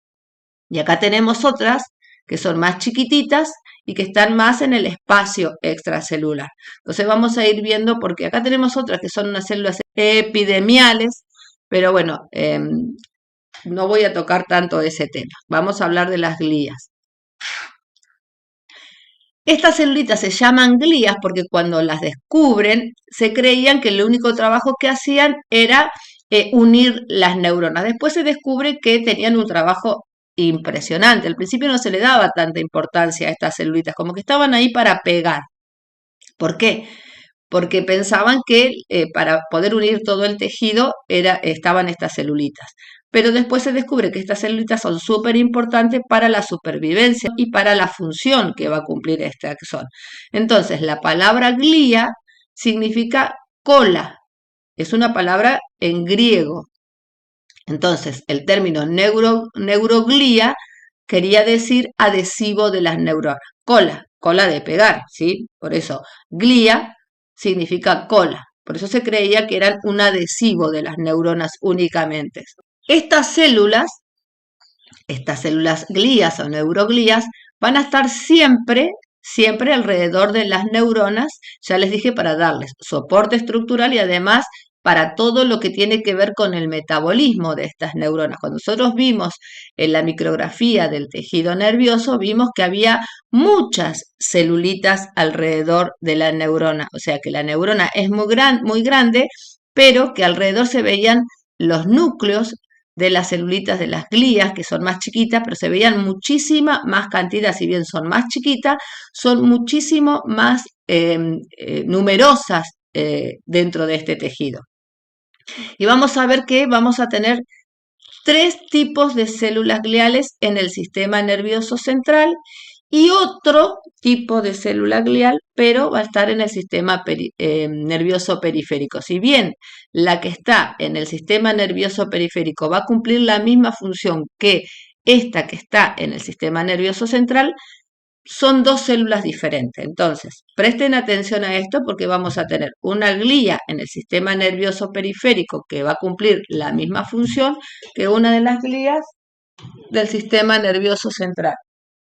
Y acá tenemos otras que son más chiquititas y que están más en el espacio extracelular. Entonces vamos a ir viendo, porque acá tenemos otras que son unas células epidemiales, pero bueno, no voy a tocar tanto ese tema. Vamos a hablar de las glías. Estas celulitas se llaman glías porque cuando las descubren se creían que el único trabajo que hacían era unir las neuronas. Después se descubre que tenían un trabajo impresionante. Al principio no se le daba tanta importancia a estas celulitas, como que estaban ahí para pegar. ¿Por qué? Porque pensaban que para poder unir todo el tejido estaban estas celulitas. Pero después se descubre que estas celulitas son súper importantes para la supervivencia y para la función que va a cumplir este axón. Entonces, la palabra glía significa cola. Es una palabra en griego. Entonces, el término neuroglía quería decir adhesivo de las neuronas. Cola de pegar, ¿sí? Por eso, glía significa cola. Por eso se creía que eran un adhesivo de las neuronas únicamente. Estas células glías o neuroglías, van a estar siempre alrededor de las neuronas, ya les dije, para darles soporte estructural y además para todo lo que tiene que ver con el metabolismo de estas neuronas. Cuando nosotros vimos en la micrografía del tejido nervioso, vimos que había muchas celulitas alrededor de la neurona, o sea que la neurona es muy grande, pero que alrededor se veían los núcleos de las celulitas de las glías, que son más chiquitas, pero se veían muchísima más cantidad, si bien son más chiquitas, son muchísimo más numerosas dentro de este tejido. Y vamos a ver que vamos a tener 3 tipos de células gliales en el sistema nervioso central y otro tipo de célula glial, pero va a estar en el sistema nervioso periférico. Si bien la que está en el sistema nervioso periférico va a cumplir la misma función que esta que está en el sistema nervioso central, son 2 células diferentes. Entonces, presten atención a esto porque vamos a tener una glía en el sistema nervioso periférico que va a cumplir la misma función que una de las glías del sistema nervioso central.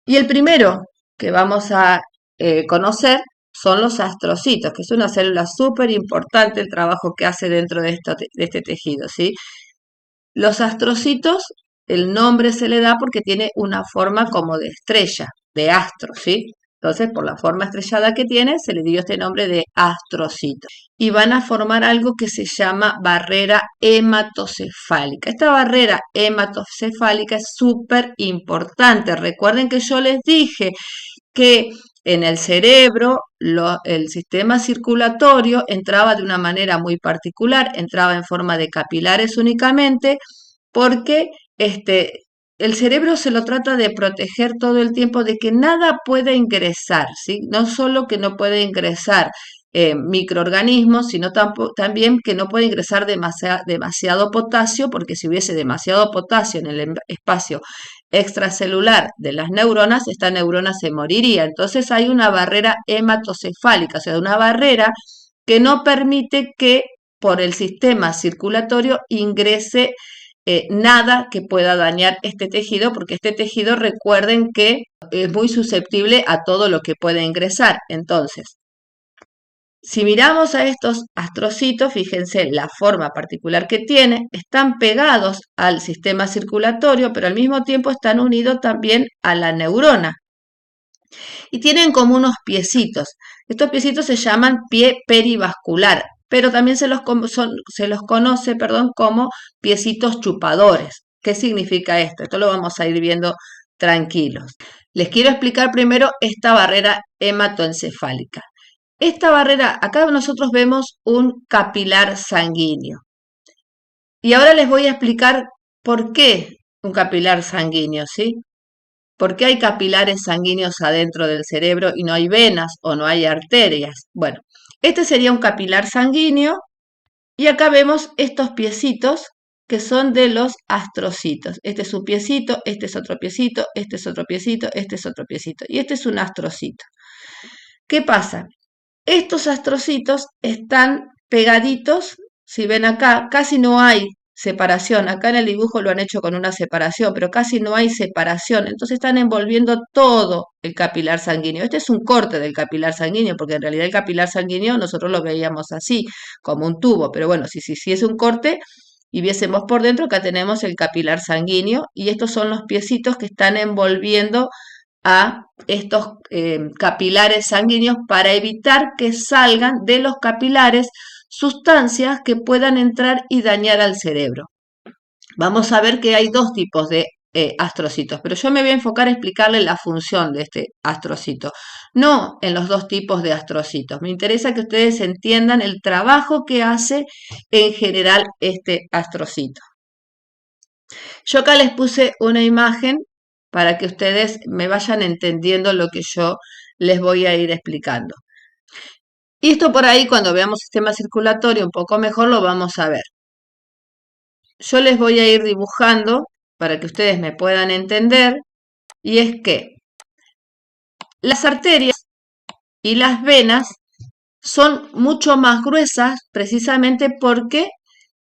Y el primero que vamos a conocer son los astrocitos, que es una célula súper importante el trabajo que hace dentro de este tejido, ¿sí? Los astrocitos, el nombre se le da porque tiene una forma como de estrella, de astro, ¿sí? Entonces, por la forma estrellada que tiene, se le dio este nombre de astrocito. Y van a formar algo que se llama barrera hematocefálica. Esta barrera hematocefálica es súper importante. Recuerden que yo les dije que en el cerebro el sistema circulatorio entraba de una manera muy particular, entraba en forma de capilares únicamente, porque el cerebro se lo trata de proteger todo el tiempo de que nada puede ingresar, ¿sí? No solo que no puede ingresar microorganismos, sino también que no puede ingresar demasiado potasio, porque si hubiese demasiado potasio en el espacio extracelular de las neuronas, esta neurona se moriría. Entonces hay una barrera hematocefálica, o sea, una barrera que no permite que por el sistema circulatorio ingrese nada que pueda dañar este tejido, porque este tejido, recuerden que es muy susceptible a todo lo que puede ingresar. Entonces, si miramos a estos astrocitos, fíjense la forma particular que tiene, están pegados al sistema circulatorio, pero al mismo tiempo están unidos también a la neurona. Y tienen como unos piecitos. Estos piecitos se llaman pie perivascular, pero también se los conoce como piecitos chupadores. ¿Qué significa esto? Esto lo vamos a ir viendo tranquilos. Les quiero explicar primero esta barrera hematoencefálica. Esta barrera, acá nosotros vemos un capilar sanguíneo. Y ahora les voy a explicar por qué un capilar sanguíneo, ¿sí? ¿Por qué hay capilares sanguíneos adentro del cerebro y no hay venas o no hay arterias? Bueno, este sería un capilar sanguíneo y acá vemos estos piecitos que son de los astrocitos. Este es un piecito, este es otro piecito, este es otro piecito, este es otro piecito y este es un astrocito. ¿Qué pasa? Estos astrocitos están pegaditos, si ven acá, casi no hay separación. Acá en el dibujo lo han hecho con una separación, pero casi no hay separación. Entonces están envolviendo todo el capilar sanguíneo. Este es un corte del capilar sanguíneo, porque en realidad el capilar sanguíneo nosotros lo veíamos así, como un tubo. Pero bueno, si es un corte y viésemos por dentro, acá tenemos el capilar sanguíneo y estos son los piecitos que están envolviendo a estos capilares sanguíneos para evitar que salgan de los capilares sustancias que puedan entrar y dañar al cerebro. Vamos a ver que hay dos tipos de astrocitos, pero yo me voy a enfocar a explicarle la función de este astrocito, no en los dos tipos de astrocitos. Me interesa que ustedes entiendan el trabajo que hace en general este astrocito. Yo acá les puse una imagen para que ustedes me vayan entendiendo lo que yo les voy a ir explicando. Y esto por ahí, cuando veamos sistema circulatorio un poco mejor, lo vamos a ver. Yo les voy a ir dibujando para que ustedes me puedan entender, y es que las arterias y las venas son mucho más gruesas precisamente porque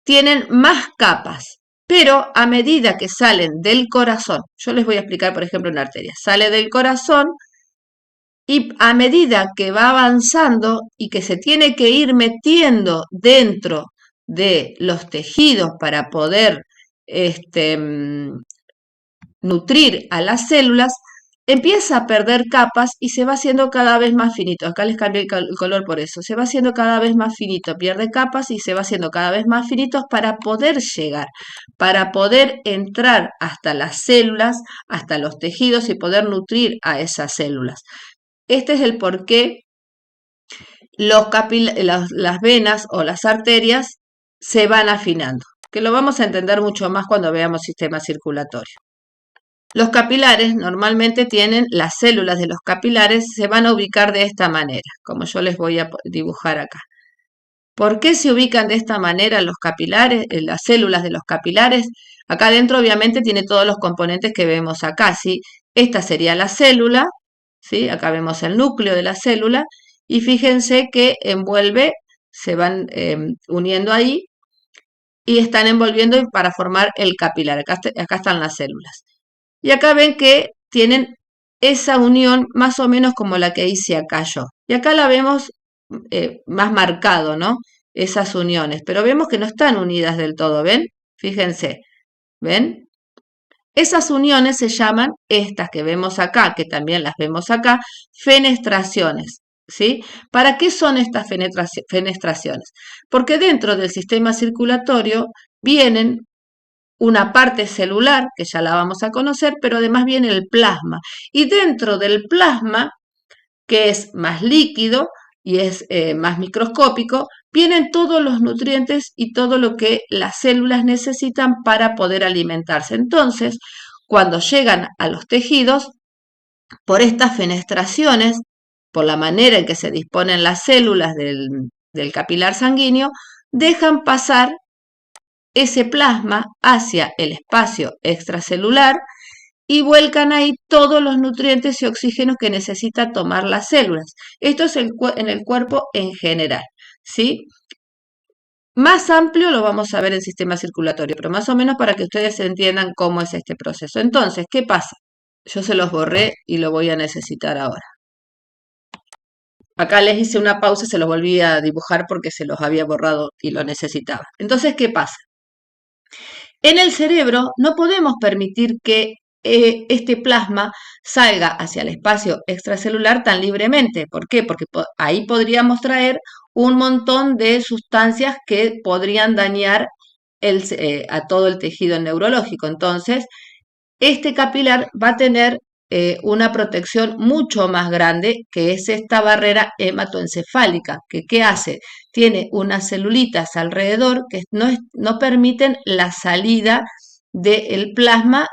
tienen más capas, pero a medida que salen del corazón, yo les voy a explicar, por ejemplo, una arteria, sale del corazón y a medida que va avanzando y que se tiene que ir metiendo dentro de los tejidos para poder nutrir a las células, empieza a perder capas y se va haciendo cada vez más finito. Acá les cambié el color por eso. Se va haciendo cada vez más finito, pierde capas y se va haciendo cada vez más finitos para poder llegar, para poder entrar hasta las células, hasta los tejidos y poder nutrir a esas células. Este es el por qué las venas o las arterias se van afinando, que lo vamos a entender mucho más cuando veamos sistema circulatorio. Los capilares normalmente tienen, las células de los capilares se van a ubicar de esta manera, como yo les voy a dibujar acá. ¿Por qué se ubican de esta manera los capilares, las células de los capilares? Acá adentro obviamente tiene todos los componentes que vemos acá, ¿sí? Esta sería la célula, ¿sí? Acá vemos el núcleo de la célula y fíjense que envuelve, se van uniendo ahí y están envolviendo para formar el capilar. Acá están las células. Y acá ven que tienen esa unión más o menos como la que hice acá yo. Y acá la vemos más marcado, ¿no? Esas uniones. Pero vemos que no están unidas del todo, ¿ven? Fíjense, ¿ven? Esas uniones se llaman, estas que vemos acá, que también las vemos acá, fenestraciones, ¿sí? ¿Para qué son estas fenestraciones? Porque dentro del sistema circulatorio vienen una parte celular, que ya la vamos a conocer, pero además viene el plasma. Y dentro del plasma, que es más líquido y es más microscópico, vienen todos los nutrientes y todo lo que las células necesitan para poder alimentarse. Entonces, cuando llegan a los tejidos, por estas fenestraciones, por la manera en que se disponen las células del capilar sanguíneo, dejan pasar ese plasma hacia el espacio extracelular y vuelcan ahí todos los nutrientes y oxígenos que necesita tomar las células. Esto es en el cuerpo en general, ¿sí? Más amplio lo vamos a ver en el sistema circulatorio, pero más o menos para que ustedes entiendan cómo es este proceso. Entonces, ¿qué pasa? Yo se los borré y lo voy a necesitar ahora. Acá les hice una pausa y se los volví a dibujar porque se los había borrado y lo necesitaba. Entonces, ¿qué pasa? En el cerebro no podemos permitir que este plasma salga hacia el espacio extracelular tan libremente. ¿Por qué? Porque ahí podríamos traer un montón de sustancias que podrían dañar a todo el tejido neurológico. Entonces, este capilar va a tener una protección mucho más grande, que es esta barrera hematoencefálica, que ¿qué hace? Tiene unas celulitas alrededor que no permiten la salida del plasma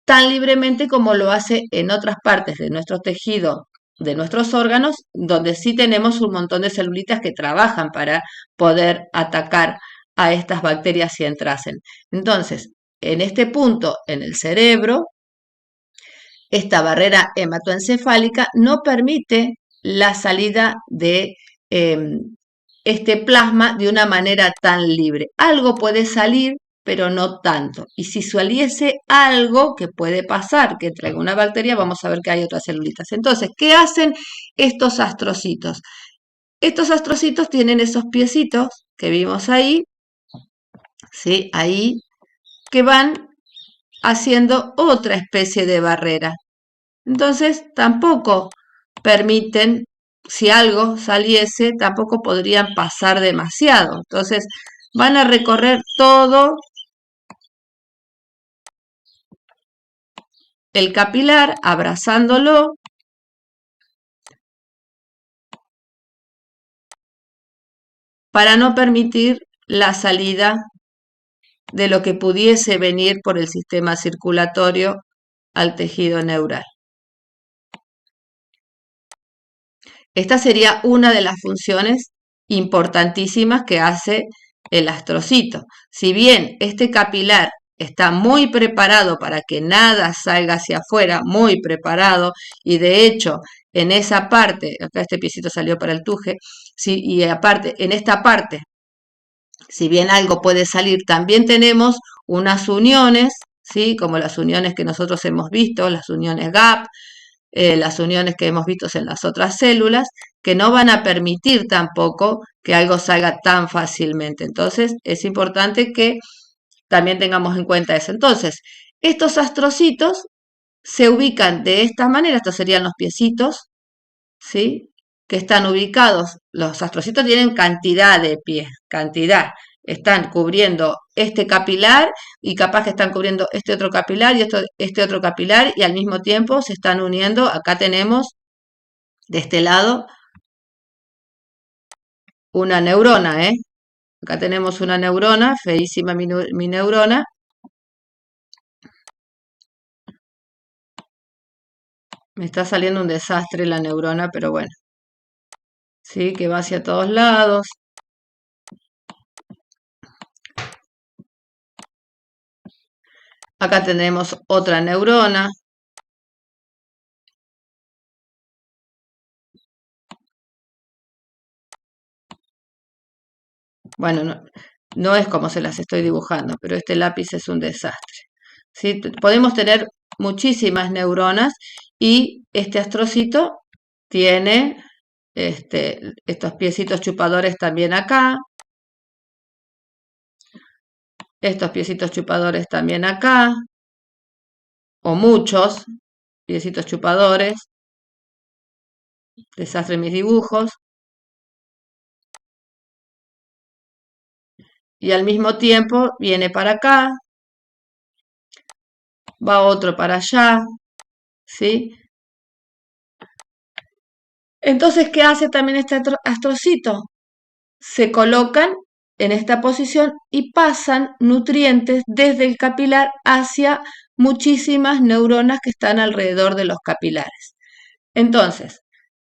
tan libremente como lo hace en otras partes de nuestro tejido, de nuestros órganos, donde sí tenemos un montón de celulitas que trabajan para poder atacar a estas bacterias si entrasen. Entonces, en este punto, en el cerebro, esta barrera hematoencefálica no permite la salida de este plasma de una manera tan libre. Algo puede salir, pero no tanto. Y si saliese algo que puede pasar, que traiga una bacteria, vamos a ver que hay otras celulitas. Entonces, ¿qué hacen estos astrocitos? Estos astrocitos tienen esos piecitos que vimos ahí, ¿sí? Ahí, que van haciendo otra especie de barrera. Entonces, tampoco permiten, si algo saliese, tampoco podrían pasar demasiado. Entonces, van a recorrer todo el capilar, abrazándolo, para no permitir la salida de lo que pudiese venir por el sistema circulatorio al tejido neural. Esta sería una de las funciones importantísimas que hace el astrocito. Si bien este capilar está muy preparado para que nada salga hacia afuera, muy preparado, y de hecho en esa parte, acá este piecito salió para el tuje, sí, y aparte, en esta parte, si bien algo puede salir, también tenemos unas uniones, ¿sí? Como las uniones que nosotros hemos visto, las uniones gap, las uniones que hemos visto en las otras células, que no van a permitir tampoco que algo salga tan fácilmente. Entonces, es importante que también tengamos en cuenta eso. Entonces, estos astrocitos se ubican de esta manera, estos serían los piecitos, ¿sí? Que están ubicados, los astrocitos tienen cantidad de pies, cantidad. Están cubriendo este capilar y capaz que están cubriendo este otro capilar y este otro capilar y al mismo tiempo se están uniendo. Acá tenemos de este lado una neurona, ¿eh? Acá tenemos una neurona, feísima mi neurona. Me está saliendo un desastre la neurona, pero bueno. Sí, que va hacia todos lados. Acá tenemos otra neurona. Bueno, no es como se las estoy dibujando, pero este lápiz es un desastre. ¿Sí? Podemos tener muchísimas neuronas y este astrocito tiene estos piecitos chupadores también acá. Estos piecitos chupadores también acá. O muchos piecitos chupadores. Desastre mis dibujos. Y al mismo tiempo viene para acá. Va otro para allá. ¿Sí? Entonces, ¿qué hace también este astrocito? Se colocan en esta posición y pasan nutrientes desde el capilar hacia muchísimas neuronas que están alrededor de los capilares. Entonces,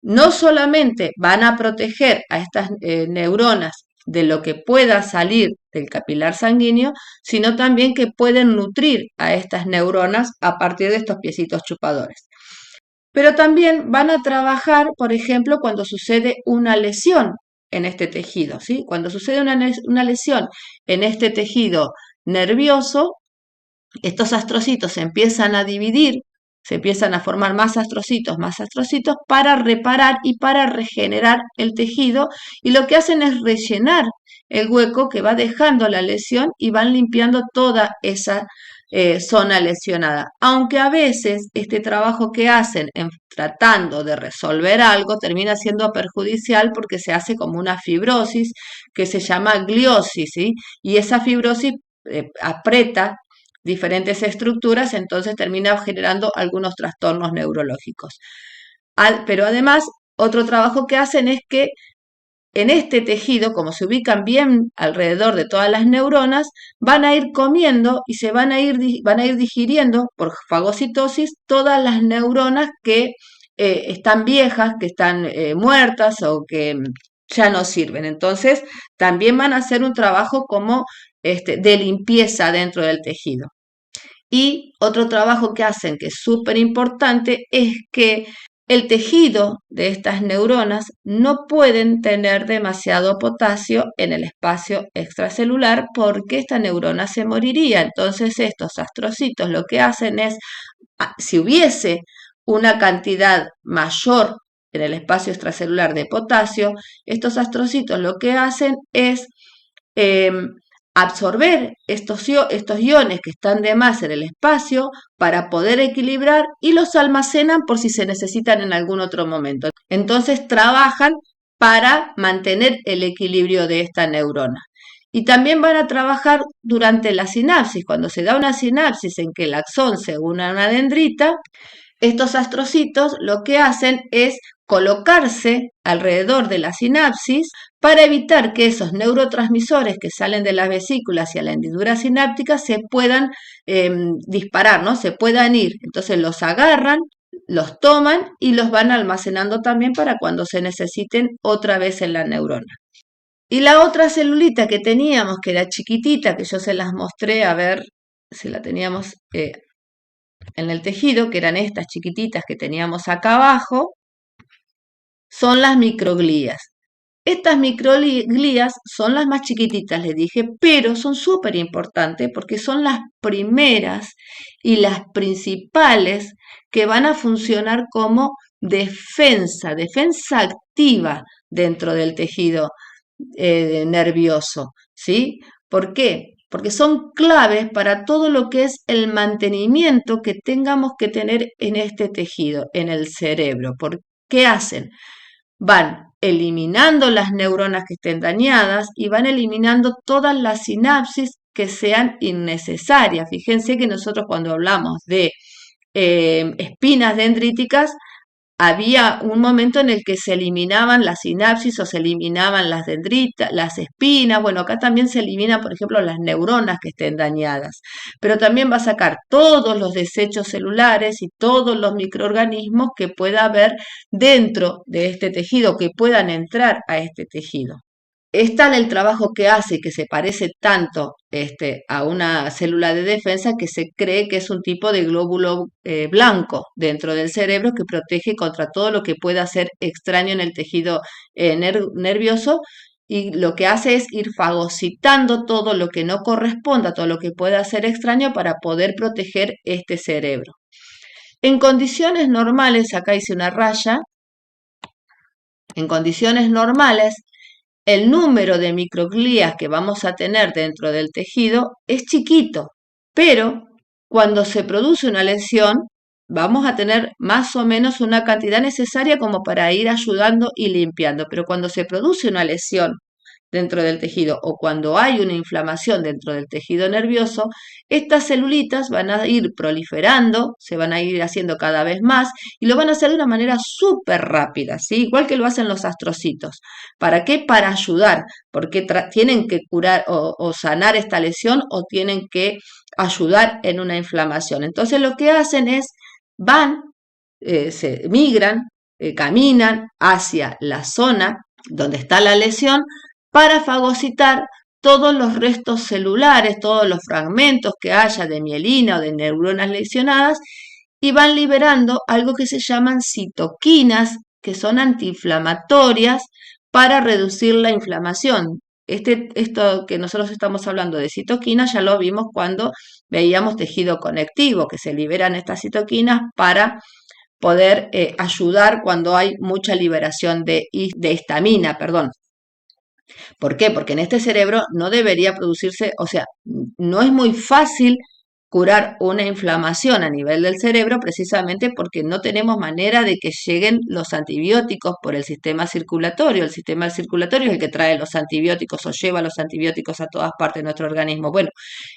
no solamente van a proteger a estas neuronas de lo que pueda salir del capilar sanguíneo, sino también que pueden nutrir a estas neuronas a partir de estos piecitos chupadores. Pero también van a trabajar, por ejemplo, cuando sucede una lesión en este tejido, ¿sí? Cuando sucede una lesión en este tejido nervioso, estos astrocitos se empiezan a dividir, se empiezan a formar más astrocitos para reparar y para regenerar el tejido, y lo que hacen es rellenar el hueco que va dejando la lesión y van limpiando toda esa zona lesionada. Aunque a veces este trabajo que hacen en tratando de resolver algo termina siendo perjudicial porque se hace como una fibrosis que se llama gliosis, ¿sí? Y esa fibrosis aprieta diferentes estructuras, entonces termina generando algunos trastornos neurológicos. Pero además, otro trabajo que hacen es que en este tejido, como se ubican bien alrededor de todas las neuronas, van a ir comiendo y van a ir digiriendo por fagocitosis todas las neuronas que están viejas, que están muertas o que ya no sirven. Entonces, también van a hacer un trabajo como de limpieza dentro del tejido. Y otro trabajo que hacen, que es súper importante, es que el tejido de estas neuronas no pueden tener demasiado potasio en el espacio extracelular porque esta neurona se moriría. Entonces estos astrocitos lo que hacen es, si hubiese una cantidad mayor en el espacio extracelular de potasio, estos astrocitos lo que hacen es absorber estos iones que están de más en el espacio para poder equilibrar y los almacenan por si se necesitan en algún otro momento. Entonces trabajan para mantener el equilibrio de esta neurona. Y también van a trabajar durante la sinapsis. Cuando se da una sinapsis en que el axón se une a una dendrita, estos astrocitos lo que hacen es colocarse alrededor de la sinapsis para evitar que esos neurotransmisores que salen de las vesículas y a la hendidura sináptica se puedan disparar, ¿no? Se puedan ir. Entonces los agarran, los toman y los van almacenando también para cuando se necesiten otra vez en la neurona. Y la otra celulita que teníamos, que era chiquitita, que yo se las mostré, a ver si la teníamos en el tejido, que eran estas chiquititas que teníamos acá abajo, son las microglías. Estas microglías son las más chiquititas, les dije, pero son súper importantes porque son las primeras y las principales que van a funcionar como defensa activa dentro del tejido nervioso, ¿sí? ¿Por qué? Porque son claves para todo lo que es el mantenimiento que tengamos que tener en este tejido, en el cerebro. ¿Por qué hacen? Van eliminando las neuronas que estén dañadas y van eliminando todas las sinapsis que sean innecesarias. Fíjense que nosotros cuando hablamos de espinas dendríticas, había un momento en el que se eliminaban las sinapsis o se eliminaban las dendritas, las espinas. Bueno, acá también se eliminan, por ejemplo, las neuronas que estén dañadas. Pero también va a sacar todos los desechos celulares y todos los microorganismos que pueda haber dentro de este tejido, que puedan entrar a este tejido. Es tal el trabajo que hace, que se parece tanto a una célula de defensa, que se cree que es un tipo de glóbulo blanco dentro del cerebro que protege contra todo lo que pueda ser extraño en el tejido nervioso, y lo que hace es ir fagocitando todo lo que no corresponda, todo lo que pueda ser extraño para poder proteger este cerebro. En condiciones normales, acá hice una raya, en condiciones normales, el número de microglías que vamos a tener dentro del tejido es chiquito, pero cuando se produce una lesión, vamos a tener más o menos una cantidad necesaria como para ir ayudando y limpiando. Pero cuando se produce una lesión dentro del tejido o cuando hay una inflamación dentro del tejido nervioso, estas celulitas van a ir proliferando, se van a ir haciendo cada vez más y lo van a hacer de una manera súper rápida, ¿sí? Igual que lo hacen los astrocitos. ¿Para qué? Para ayudar, porque tienen que curar o sanar esta lesión o tienen que ayudar en una inflamación. Entonces lo que hacen es, van, se migran, caminan hacia la zona donde está la lesión para fagocitar todos los restos celulares, todos los fragmentos que haya de mielina o de neuronas lesionadas, y van liberando algo que se llaman citoquinas, que son antiinflamatorias para reducir la inflamación. Esto que nosotros estamos hablando de citoquinas ya lo vimos cuando veíamos tejido conectivo, que se liberan estas citoquinas para poder ayudar cuando hay mucha liberación de histamina, perdón. ¿Por qué? Porque en este cerebro no debería producirse, o sea, no es muy fácil curar una inflamación a nivel del cerebro precisamente porque no tenemos manera de que lleguen los antibióticos por el sistema circulatorio. El sistema circulatorio es el que trae los antibióticos o lleva los antibióticos a todas partes de nuestro organismo. Bueno,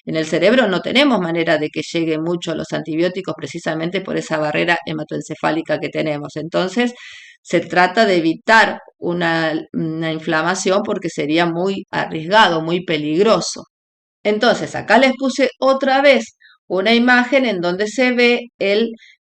en el cerebro no tenemos manera de que lleguen mucho los antibióticos precisamente por esa barrera hematoencefálica que tenemos. Entonces, se trata de evitar una inflamación porque sería muy arriesgado, muy peligroso. Entonces, acá les puse otra vez una imagen en donde se ve el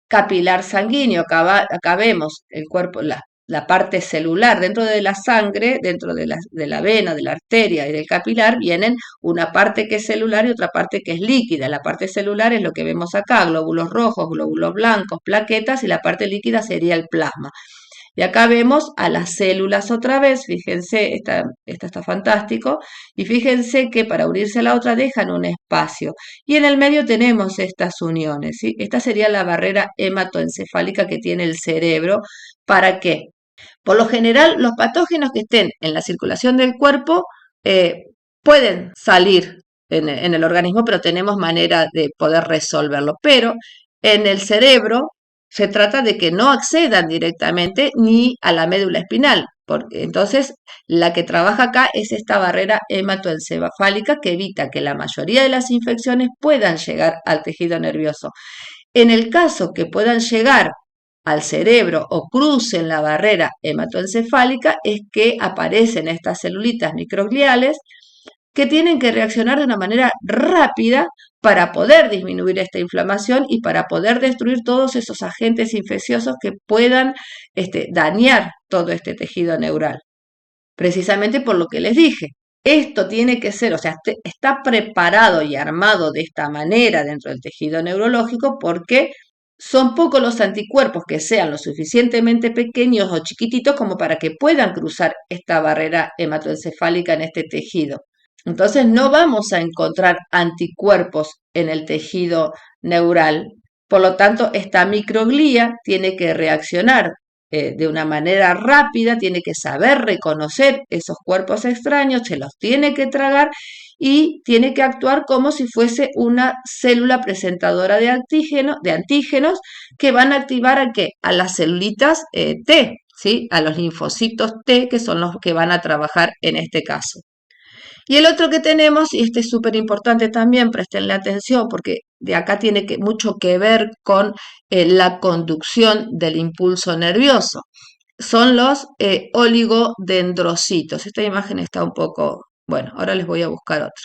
capilar sanguíneo. Acá vemos el cuerpo, la parte celular dentro de la sangre, dentro de la vena, de la arteria y del capilar, vienen una parte que es celular y otra parte que es líquida. La parte celular es lo que vemos acá, glóbulos rojos, glóbulos blancos, plaquetas, y la parte líquida sería el plasma. Y acá vemos a las células otra vez, fíjense, esta está fantástico, y fíjense que para unirse a la otra dejan un espacio. Y en el medio tenemos estas uniones, ¿sí? Esta sería la barrera hematoencefálica que tiene el cerebro. ¿Para qué? Por lo general, los patógenos que estén en la circulación del cuerpo pueden salir en el organismo, pero tenemos manera de poder resolverlo. Pero en el cerebro se trata de que no accedan directamente ni a la médula espinal. Porque entonces, la que trabaja acá es esta barrera hematoencefálica que evita que la mayoría de las infecciones puedan llegar al tejido nervioso. En el caso que puedan llegar al cerebro o crucen la barrera hematoencefálica, es que aparecen estas celulitas microgliales que tienen que reaccionar de una manera rápida para poder disminuir esta inflamación y para poder destruir todos esos agentes infecciosos que puedan dañar todo este tejido neural. Precisamente por lo que les dije. Esto tiene que ser, o sea, está preparado y armado de esta manera dentro del tejido neurológico porque son pocos los anticuerpos que sean lo suficientemente pequeños o chiquititos como para que puedan cruzar esta barrera hematoencefálica en este tejido. Entonces no vamos a encontrar anticuerpos en el tejido neural. Por lo tanto, esta microglía tiene que reaccionar de una manera rápida, tiene que saber reconocer esos cuerpos extraños, se los tiene que tragar y tiene que actuar como si fuese una célula presentadora de antígenos que van a activar ¿a qué? A las celulitas T, ¿sí? A los linfocitos T, que son los que van a trabajar en este caso. Y el otro que tenemos, y este es súper importante también, prestenle atención, porque de acá tiene mucho que ver con la conducción del impulso nervioso. Son los oligodendrocitos. Esta imagen está un poco, bueno, ahora les voy a buscar otra,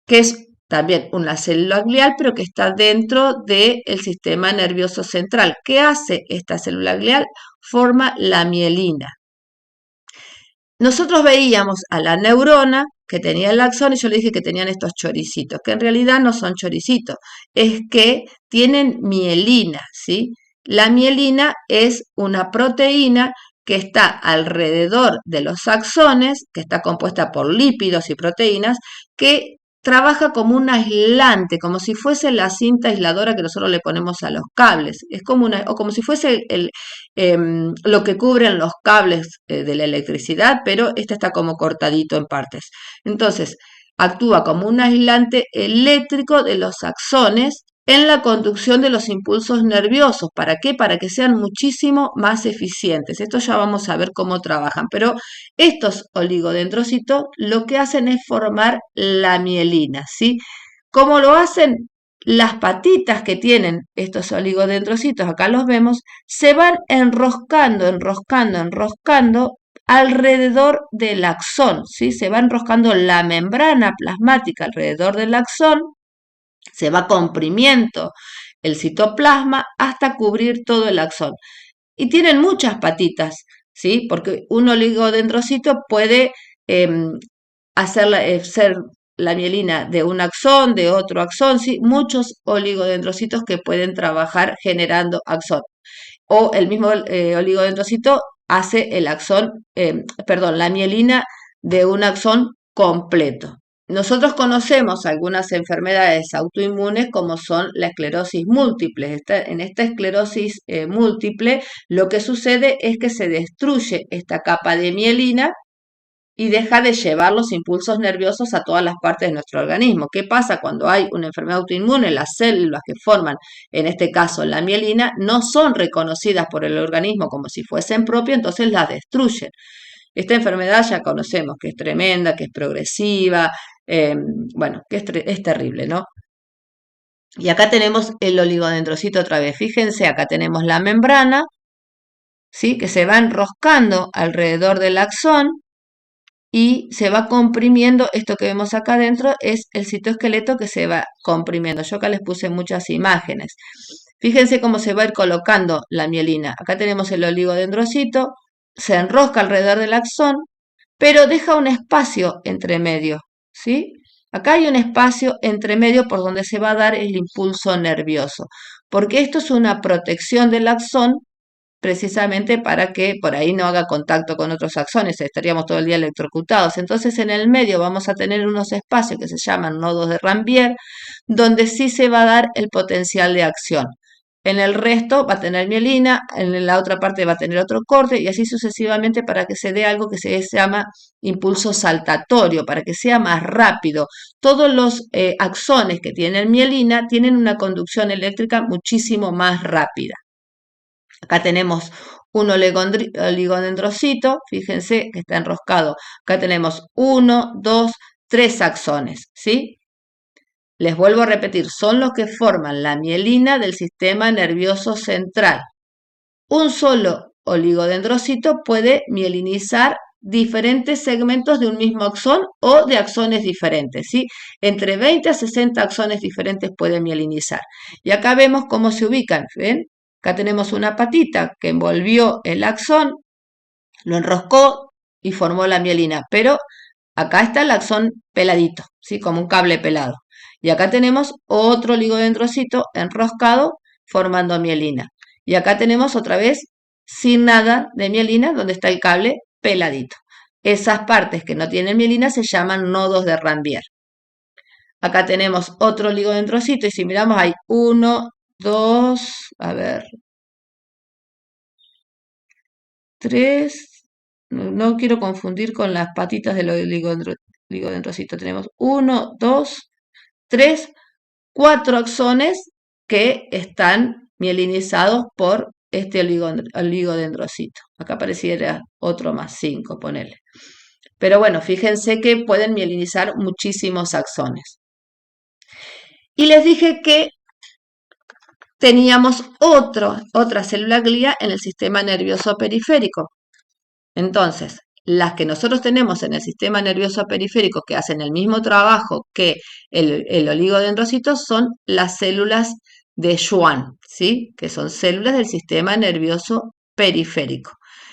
que es también una célula glial, pero que está dentro del sistema nervioso central. ¿Qué hace esta célula glial? Forma la mielina. Nosotros veíamos a la neurona que tenía el axón y yo le dije que tenían estos choricitos, que en realidad no son choricitos, es que tienen mielina, ¿sí? La mielina es una proteína que está alrededor de los axones, que está compuesta por lípidos y proteínas, que trabaja como un aislante, como si fuese la cinta aisladora que nosotros le ponemos a los cables. Es como o como si fuese lo que cubren los cables de la electricidad, pero este está como cortadito en partes. Entonces, actúa como un aislante eléctrico de los axones en la conducción de los impulsos nerviosos. ¿Para qué? Para que sean muchísimo más eficientes. Esto ya vamos a ver cómo trabajan, pero estos oligodendrocitos lo que hacen es formar la mielina, ¿sí? ¿Cómo lo hacen? Las patitas que tienen estos oligodendrocitos, acá los vemos, se van enroscando, enroscando, enroscando alrededor del axón, ¿sí? Se va enroscando la membrana plasmática alrededor del axón, se va comprimiendo el citoplasma hasta cubrir todo el axón. Y tienen muchas patitas, ¿sí? Porque un oligodendrocito puede ser la mielina de un axón, de otro axón, ¿sí? Muchos oligodendrocitos que pueden trabajar generando axón. O el mismo oligodendrocito hace el axón, la mielina de un axón completo. Nosotros conocemos algunas enfermedades autoinmunes como son la esclerosis múltiple. En esta esclerosis múltiple lo que sucede es que se destruye esta capa de mielina y deja de llevar los impulsos nerviosos a todas las partes de nuestro organismo. ¿Qué pasa cuando hay una enfermedad autoinmune? Las células que forman, en este caso la mielina, no son reconocidas por el organismo como si fuesen propias, entonces las destruyen. Esta enfermedad ya conocemos que es tremenda, que es progresiva, bueno, que es terrible, ¿no? Y acá tenemos el oligodendrocito otra vez. Fíjense, acá tenemos la membrana, ¿sí? Que se va enroscando alrededor del axón y se va comprimiendo. Esto que vemos acá adentro es el citoesqueleto que se va comprimiendo. Yo acá les puse muchas imágenes. Fíjense cómo se va a ir colocando la mielina. Acá tenemos el oligodendrocito, se enrosca alrededor del axón, pero deja un espacio entre medio, ¿sí? Acá hay un espacio entre medio por donde se va a dar el impulso nervioso, porque esto es una protección del axón precisamente para que por ahí no haga contacto con otros axones, estaríamos todo el día electrocutados. Entonces en el medio vamos a tener unos espacios que se llaman nodos de Rambier, donde sí se va a dar el potencial de acción. En el resto va a tener mielina, en la otra parte va a tener otro corte y así sucesivamente para que se dé algo que se llama impulso saltatorio, para que sea más rápido. Todos los axones que tienen mielina tienen una conducción eléctrica muchísimo más rápida. Acá tenemos un oligodendrocito, fíjense que está enroscado. Acá tenemos 1, 2, 3 axones, ¿sí? Les vuelvo a repetir, son los que forman la mielina del sistema nervioso central. Un solo oligodendrocito puede mielinizar diferentes segmentos de un mismo axón o de axones diferentes, ¿sí? Entre 20 a 60 axones diferentes puede mielinizar. Y acá vemos cómo se ubican, ¿ven? Acá tenemos una patita que envolvió el axón, lo enroscó y formó la mielina, pero acá está el axón peladito, ¿sí? Como un cable pelado. Y acá tenemos otro oligodendrocito enroscado formando mielina. Y acá tenemos otra vez sin nada de mielina, donde está el cable peladito. Esas partes que no tienen mielina se llaman nodos de Rambier. Acá tenemos otro oligodendrocito y si miramos hay 1, 2, a ver, 3, no quiero confundir con las patitas del oligodendrocito. Tenemos 1, 2, 3, 4 axones que están mielinizados por este oligodendrocito. Acá pareciera otro más, 5, ponele. Pero bueno, fíjense que pueden mielinizar muchísimos axones. Y les dije que teníamos otra célula glía en el sistema nervioso periférico. Entonces, las que nosotros tenemos en el sistema nervioso periférico que hacen el mismo trabajo que el oligodendrocito son las células de Schwann, ¿sí? Que son células del sistema nervioso periférico.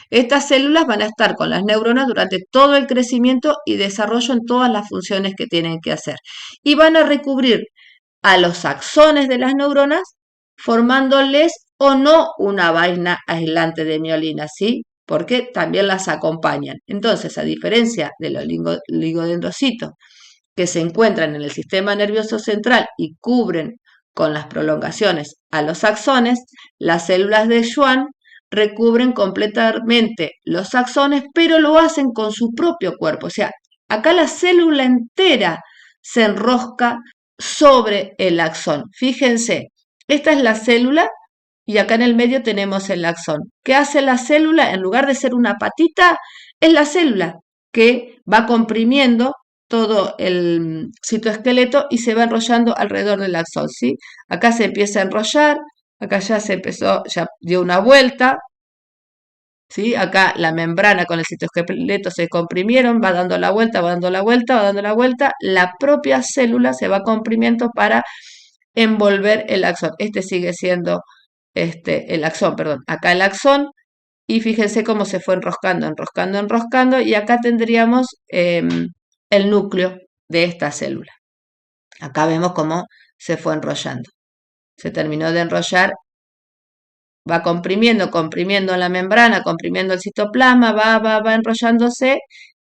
Estas células van a estar con las neuronas durante todo el crecimiento y desarrollo en todas las funciones que tienen que hacer. Y van a recubrir a los axones de las neuronas formándoles o no una vaina aislante de mielina, ¿sí? Porque también las acompañan. Entonces, a diferencia de los oligodendrocitos que se encuentran en el sistema nervioso central y cubren con las prolongaciones a los axones, las células de Schwann recubren completamente los axones, pero lo hacen con su propio cuerpo. O sea, acá la célula entera se enrosca sobre el axón. Fíjense, esta es la célula y acá en el medio tenemos el axón. ¿Qué hace la célula? En lugar de ser una patita, es la célula que va comprimiendo todo el citoesqueleto y se va enrollando alrededor del axón, ¿sí? Acá se empieza a enrollar, acá ya se empezó, ya dio una vuelta, ¿sí? Acá la membrana con el citoesqueleto se comprimieron, va dando la vuelta, va dando la vuelta, va dando la vuelta, la propia célula se va comprimiendo para envolver el axón. Este sigue siendo el axón, perdón. Acá el axón y fíjense cómo se fue enroscando, enroscando, enroscando y acá tendríamos el núcleo de esta célula. Acá vemos cómo se fue enrollando. Se terminó de enrollar, va comprimiendo, comprimiendo la membrana, comprimiendo el citoplasma, va enrollándose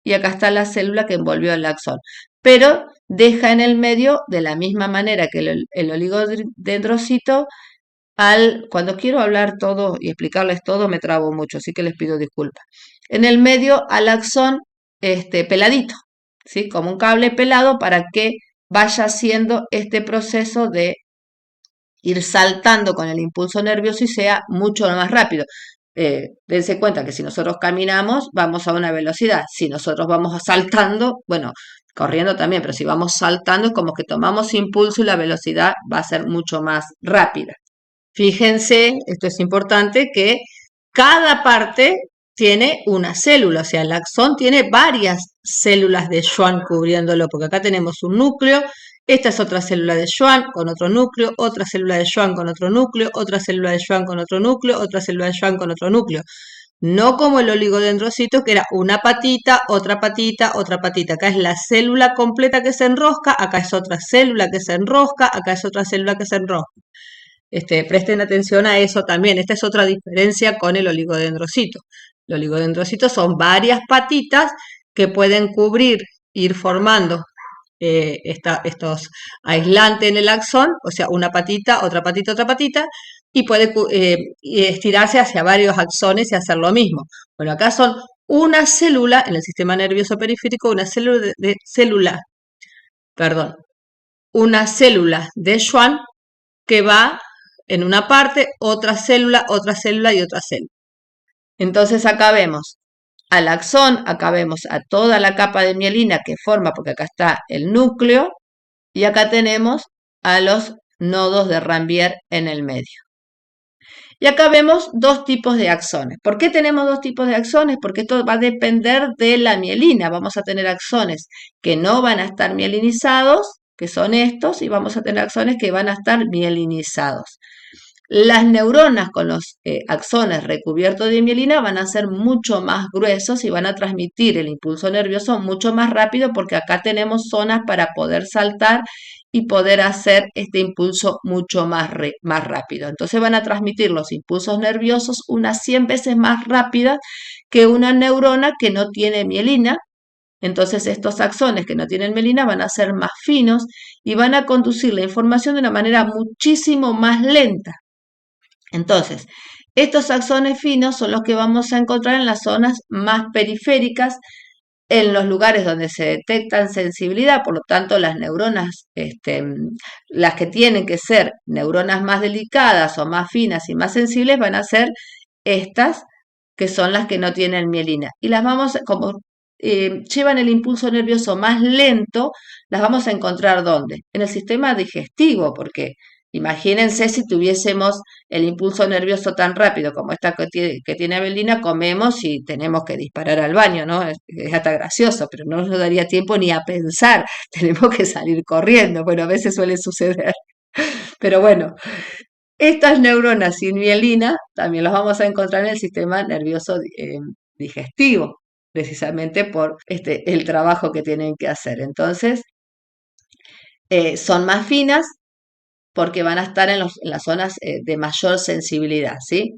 y acá está la célula que envolvió el axón. Pero deja en el medio, de la misma manera que el oligodendrocito, cuando quiero hablar todo y explicarles todo me trabo mucho, así que les pido disculpas. En el medio al axón peladito, ¿sí? Como un cable pelado para que vaya haciendo este proceso de ir saltando con el impulso nervioso y sea mucho más rápido. Dense cuenta que si nosotros caminamos vamos a una velocidad, si nosotros vamos saltando, bueno, corriendo también, pero si vamos saltando es como que tomamos impulso y la velocidad va a ser mucho más rápida. Fíjense, esto es importante, que cada parte tiene una célula, o sea, el axón tiene varias células de Schwann cubriéndolo, porque acá tenemos un núcleo, esta es otra célula de Schwann con otro núcleo, otra célula de Schwann con otro núcleo, otra célula de Schwann con otro núcleo, otra célula de Schwann con otro núcleo. No como el oligodendrocito, que era una patita, otra patita, otra patita. Acá es la célula completa que se enrosca, acá es otra célula que se enrosca, acá es otra célula que se enrosca. Presten atención a eso también. Esta es otra diferencia con el oligodendrocito. El oligodendrocito son varias patitas que pueden cubrir, ir formando estos aislantes en el axón, o sea, una patita, otra patita, y puede estirarse hacia varios axones y hacer lo mismo. Bueno, acá son una célula en el sistema nervioso periférico, una célula de Schwann que va en una parte, otra célula y otra célula. Entonces acá vemos al axón, acá vemos a toda la capa de mielina que forma, porque acá está el núcleo, y acá tenemos a los nodos de Ranvier en el medio. Y acá vemos dos tipos de axones. ¿Por qué tenemos dos tipos de axones? Porque esto va a depender de la mielina. Vamos a tener axones que no van a estar mielinizados, que son estos, y vamos a tener axones que van a estar mielinizados. Las neuronas con los axones recubiertos de mielina van a ser mucho más gruesos y van a transmitir el impulso nervioso mucho más rápido porque acá tenemos zonas para poder saltar y poder hacer este impulso mucho más rápido. Entonces van a transmitir los impulsos nerviosos unas 100 veces más rápidas que una neurona que no tiene mielina. Entonces estos axones que no tienen mielina van a ser más finos y van a conducir la información de una manera muchísimo más lenta. Entonces, estos axones finos son los que vamos a encontrar en las zonas más periféricas, en los lugares donde se detectan sensibilidad, por lo tanto las neuronas, las que tienen que ser neuronas más delicadas o más finas y más sensibles van a ser estas que son las que no tienen mielina. Y las vamos, como llevan el impulso nervioso más lento, las vamos a encontrar ¿dónde? En el sistema digestivo, porque imagínense si tuviésemos el impulso nervioso tan rápido como esta que tiene Avelina, comemos y tenemos que disparar al baño, ¿no? Es hasta gracioso, pero no nos daría tiempo ni a pensar, tenemos que salir corriendo. Bueno, a veces suele suceder. Pero bueno, estas neuronas sin mielina también las vamos a encontrar en el sistema nervioso digestivo, precisamente por el trabajo que tienen que hacer. Entonces, son más finas porque van a estar en las zonas de mayor sensibilidad, ¿sí?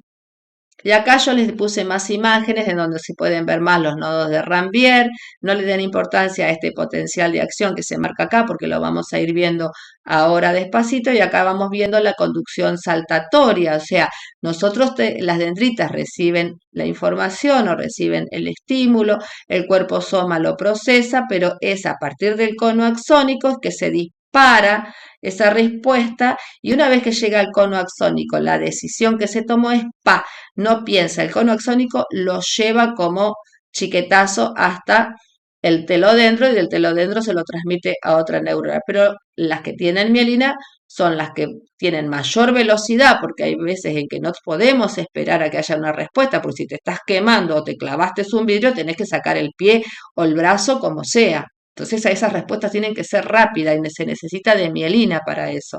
Y acá yo les puse más imágenes en donde se pueden ver más los nodos de Ranvier. No le den importancia a este potencial de acción que se marca acá porque lo vamos a ir viendo ahora despacito. Y acá vamos viendo la conducción saltatoria. O sea, nosotros, las dendritas reciben la información o reciben el estímulo, el cuerpo soma lo procesa, pero es a partir del cono axónico que se dispara esa respuesta y una vez que llega al cono axónico, la decisión que se tomó es ¡pa! No piensa, el cono axónico lo lleva como chiquetazo hasta el telodendro y del telodendro se lo transmite a otra neurona. Pero las que tienen mielina son las que tienen mayor velocidad, porque hay veces en que no podemos esperar a que haya una respuesta, porque si te estás quemando o te clavaste un vidrio, tenés que sacar el pie o el brazo como sea. Entonces esas respuestas tienen que ser rápidas y se necesita de mielina para eso.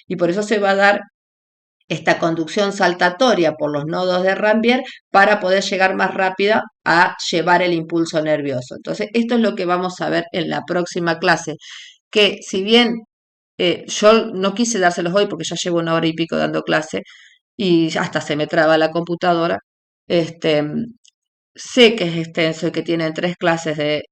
Y por eso se va a dar esta conducción saltatoria por los nodos de Ranvier para poder llegar más rápida a llevar el impulso nervioso. Entonces, esto es lo que vamos a ver en la próxima clase, que si bien yo no quise dárselos hoy porque ya llevo 1 hora y pico dando clase y hasta se me traba la computadora, sé que es extenso y que tienen 3 clases de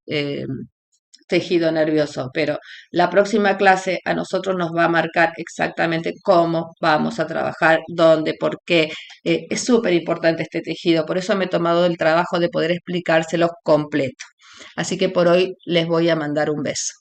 tejido nervioso, pero la próxima clase a nosotros nos va a marcar exactamente cómo vamos a trabajar, dónde, por qué. Es súper importante este tejido, por eso me he tomado el trabajo de poder explicárselo completo. Así que por hoy les voy a mandar un beso.